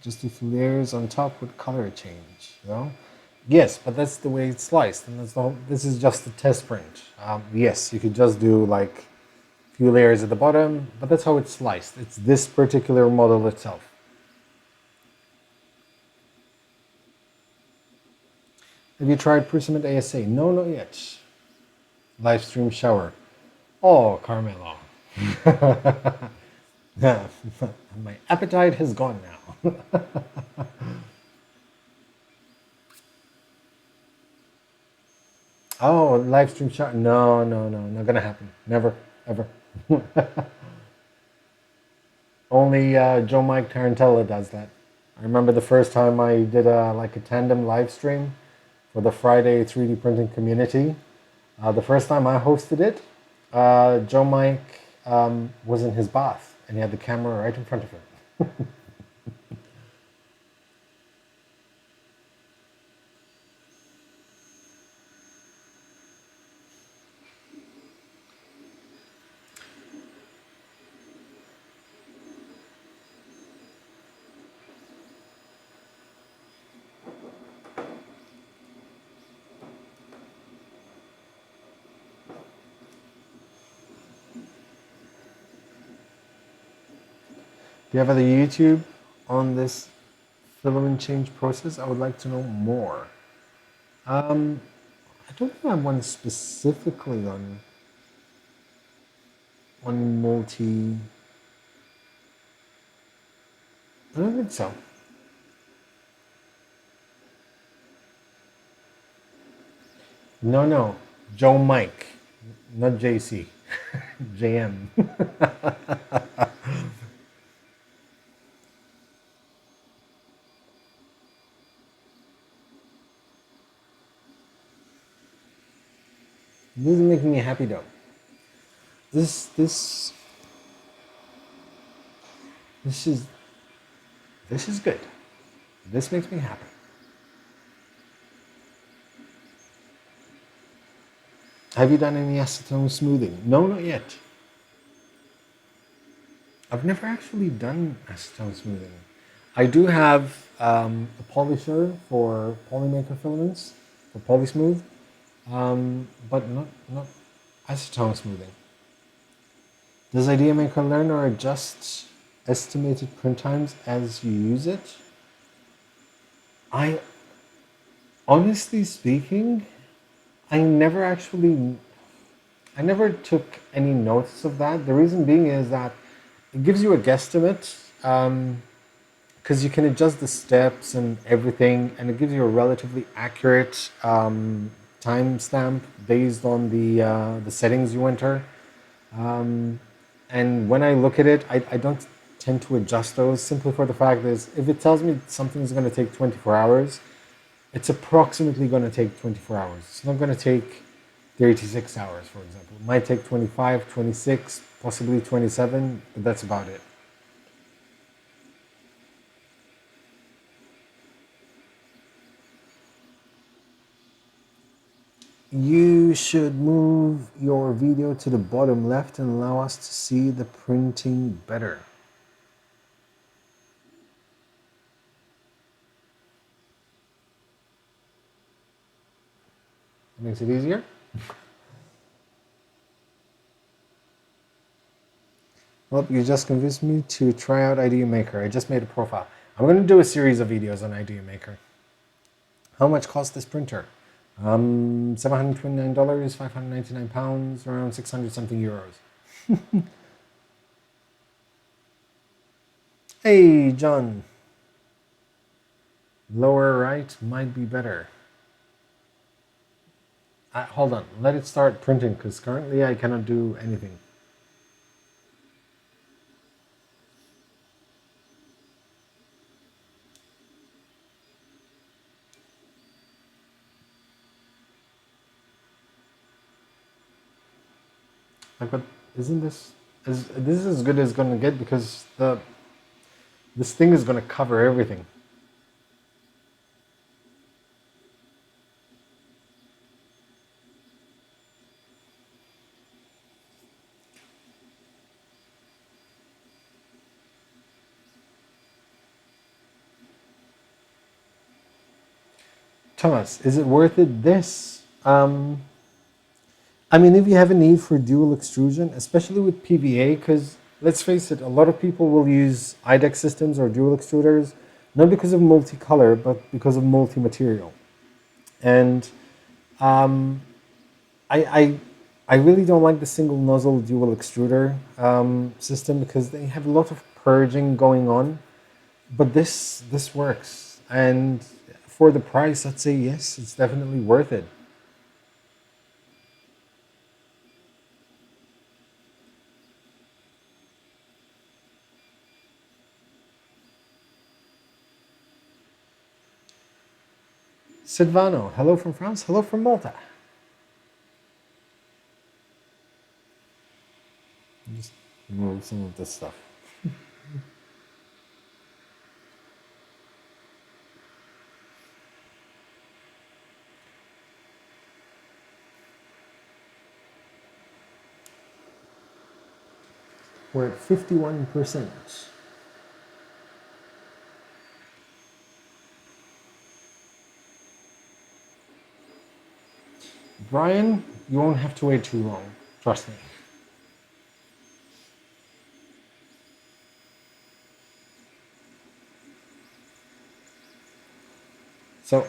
Just if layers on top would color change, you know? Yes, but that's the way it's sliced, and that's the whole, this is just a test print. Yes, you could just do like a few layers at the bottom, but that's how it's sliced. It's this particular model itself. Have you tried Persimmon ASA? No, not yet. Live stream shower. Oh, Carmelo. My appetite has gone now. Oh, live stream shower. No, not gonna happen. Never, ever. Only Joe Mike Tarantella does that. I remember the first time I did like a tandem live stream for the Friday 3D printing community. The first time I hosted it, Joe Mike was in his bath and he had the camera right in front of him. Do you have other YouTube on this filament change process? I would like to know more. I don't think I have one specifically on multi. I don't think so. No. Joe Mike, not JC. JM. This is making me happy though. This is good. This makes me happy. Have you done any acetone smoothing? No, not yet. I've never actually done acetone smoothing. I do have a polisher for polymaker filaments, for polysmooth, but not acetone smoothing. Does IdeaMaker learn or adjust estimated print times as you use it? Honestly speaking, I never took any notice of that. The reason being is that it gives you a guesstimate, because you can adjust the steps and everything, and it gives you a relatively accurate timestamp based on the settings you enter. And when I look at it, I don't tend to adjust those, simply for the fact is if it tells me something is going to take 24 hours, it's approximately going to take 24 hours. It's not going to take 36 hours, for example. It might take 25, 26, possibly 27, but that's about it. You should move your video to the bottom left and allow us to see the printing better. It makes it easier. Well, you just convinced me to try out IdeaMaker. I just made a profile. I'm going to do a series of videos on IdeaMaker. How much cost this printer? $729, £599, around 600 something euros. Hey, John. Lower right might be better. Hold on, let it start printing, because currently I cannot do anything. Like, but isn't this is as good as going to get, because this thing is going to cover everything. Thomas, is it worth it? I mean, if you have a need for dual extrusion, especially with PVA, because let's face it, a lot of people will use IDEX systems or dual extruders, not because of multicolor, but because of multi-material. And I really don't like the single nozzle dual extruder system, because they have a lot of purging going on. But this works, and for the price, I'd say yes, it's definitely worth it. Silvano, hello from France, hello from Malta. Just remove some of this stuff. We're at 51%. Brian, you won't have to wait too long, trust me. So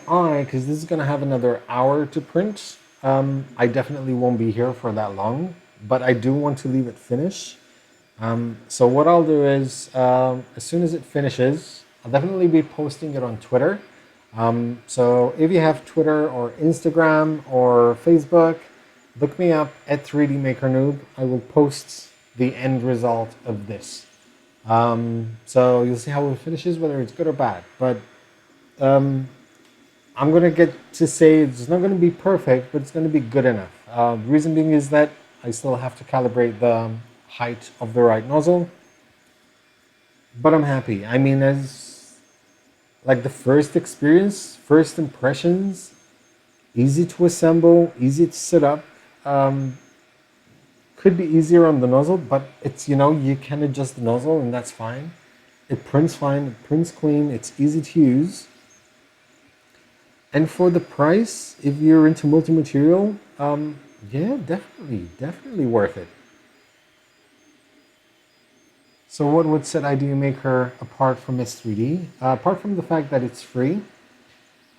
because this is going to have another hour to print, I definitely won't be here for that long, but I do want to leave it finished. So what I'll do is, as soon as it finishes, I'll definitely be posting it on Twitter. So if you have Twitter or Instagram or Facebook, look me up at 3D Maker Noob. I will post the end result of this. So you'll see how it finishes, whether it's good or bad. But I'm going to get to say it's not going to be perfect, but it's going to be good enough. The reason being is that I still have to calibrate the height of the right nozzle. But I'm happy. I mean, as like the first experience, first impressions, easy to assemble, easy to set up. Could be easier on the nozzle, but it's, you can adjust the nozzle and that's fine. It prints fine, it prints clean, it's easy to use. And for the price, if you're into multi-material, yeah, definitely worth it. So what would set Idea Maker apart from S3D? Apart from the fact that it's free,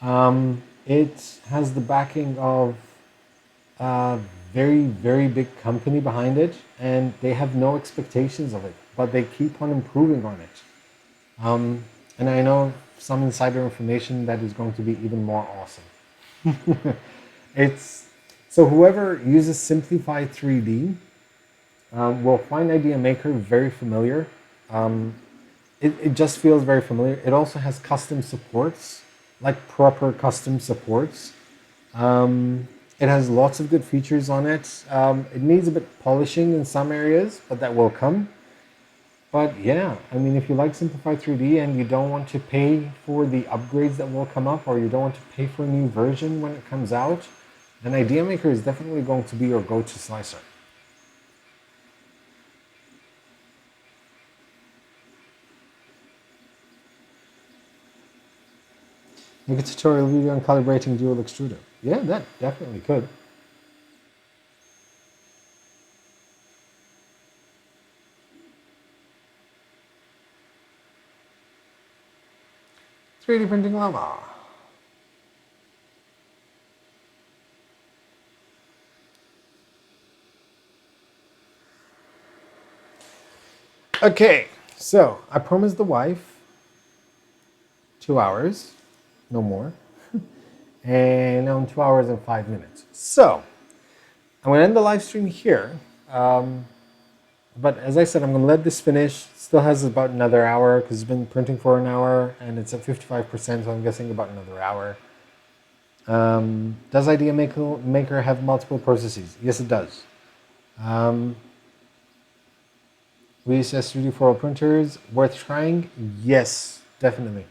it has the backing of a very big company behind it, and they have no expectations of it, but they keep on improving on it. And I know some insider information that is going to be even more awesome. So whoever uses Simplify 3D will find Idea Maker very familiar. It just feels very familiar. It also has custom supports, like proper custom supports. It has lots of good features on it. It needs a bit polishing in some areas, but that will come. But yeah, I mean, if you like Simplify 3D and you don't want to pay for the upgrades that will come up, or you don't want to pay for a new version when it comes out, then Idea Maker is definitely going to be your go-to slicer. Make a tutorial video on calibrating dual extruder. Yeah, that definitely could. "3D printing llama." Okay, so I promised the wife 2 hours, no more, and now I'm 2 hours and 5 minutes. So I'm going to end the live stream here. But as I said, I'm going to let this finish. It still has about another hour because it's been printing for an hour and it's at 55%, so I'm guessing about another hour. Does Idea Maker have multiple processes? Yes, it does. We use S3D for all printers. Worth trying? Yes, definitely.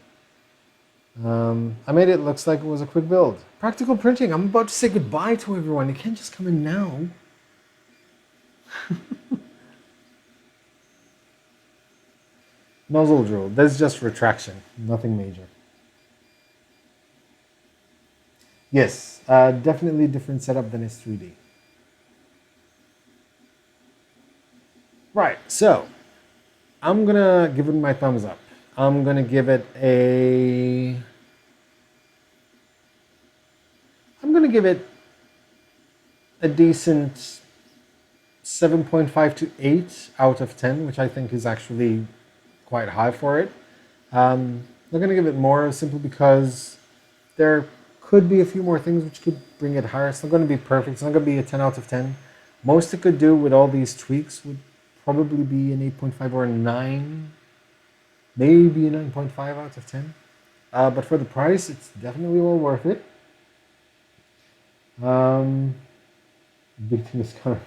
I made it looks like it was a quick build. Practical printing. I'm about to say goodbye to everyone. You can't just come in now. Nozzle drill. That's just retraction. Nothing major. Yes, definitely different setup than S3D. Right, so I'm gonna give it my thumbs up. I'm gonna give it a... I'm gonna give it a decent 7.5 to 8 out of 10, which I think is actually quite high for it. I'm not gonna give it more simply because there could be a few more things which could bring it higher. It's not gonna be perfect. It's not gonna be a 10 out of 10. Most it could do with all these tweaks would probably be an 8.5 or a 9, maybe a 9.5 out of 10. But for the price, it's definitely well worth it. Big thing is coming.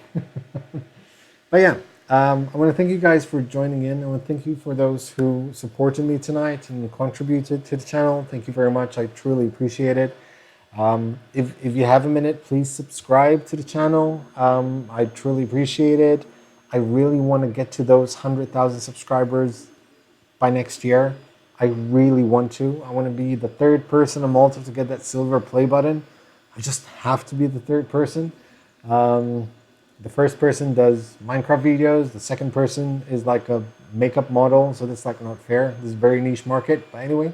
But yeah, I want to thank you guys for joining in. I want to thank you for those who supported me tonight and contributed to the channel. Thank you very much. I truly appreciate it. If you have a minute, please subscribe to the channel. I truly appreciate it. I really want to get to those 100,000 subscribers by next year. I really want to. I want to be the third person in Malta to get that silver play button. I just have to be the third person. The first person does Minecraft videos. The second person is like a makeup model. So that's like not fair. This is a very niche market. But anyway,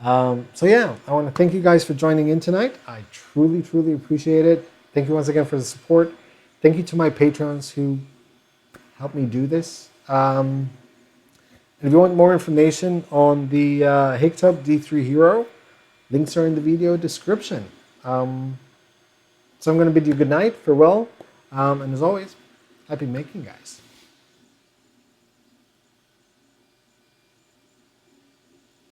So yeah, I want to thank you guys for joining in tonight. I truly, truly appreciate it. Thank you once again for the support. Thank you to my patrons who helped me do this. And if you want more information on the HICTOP D3 Hero, links are in the video description. So I'm going to bid you good night, farewell, and as always, happy making, guys.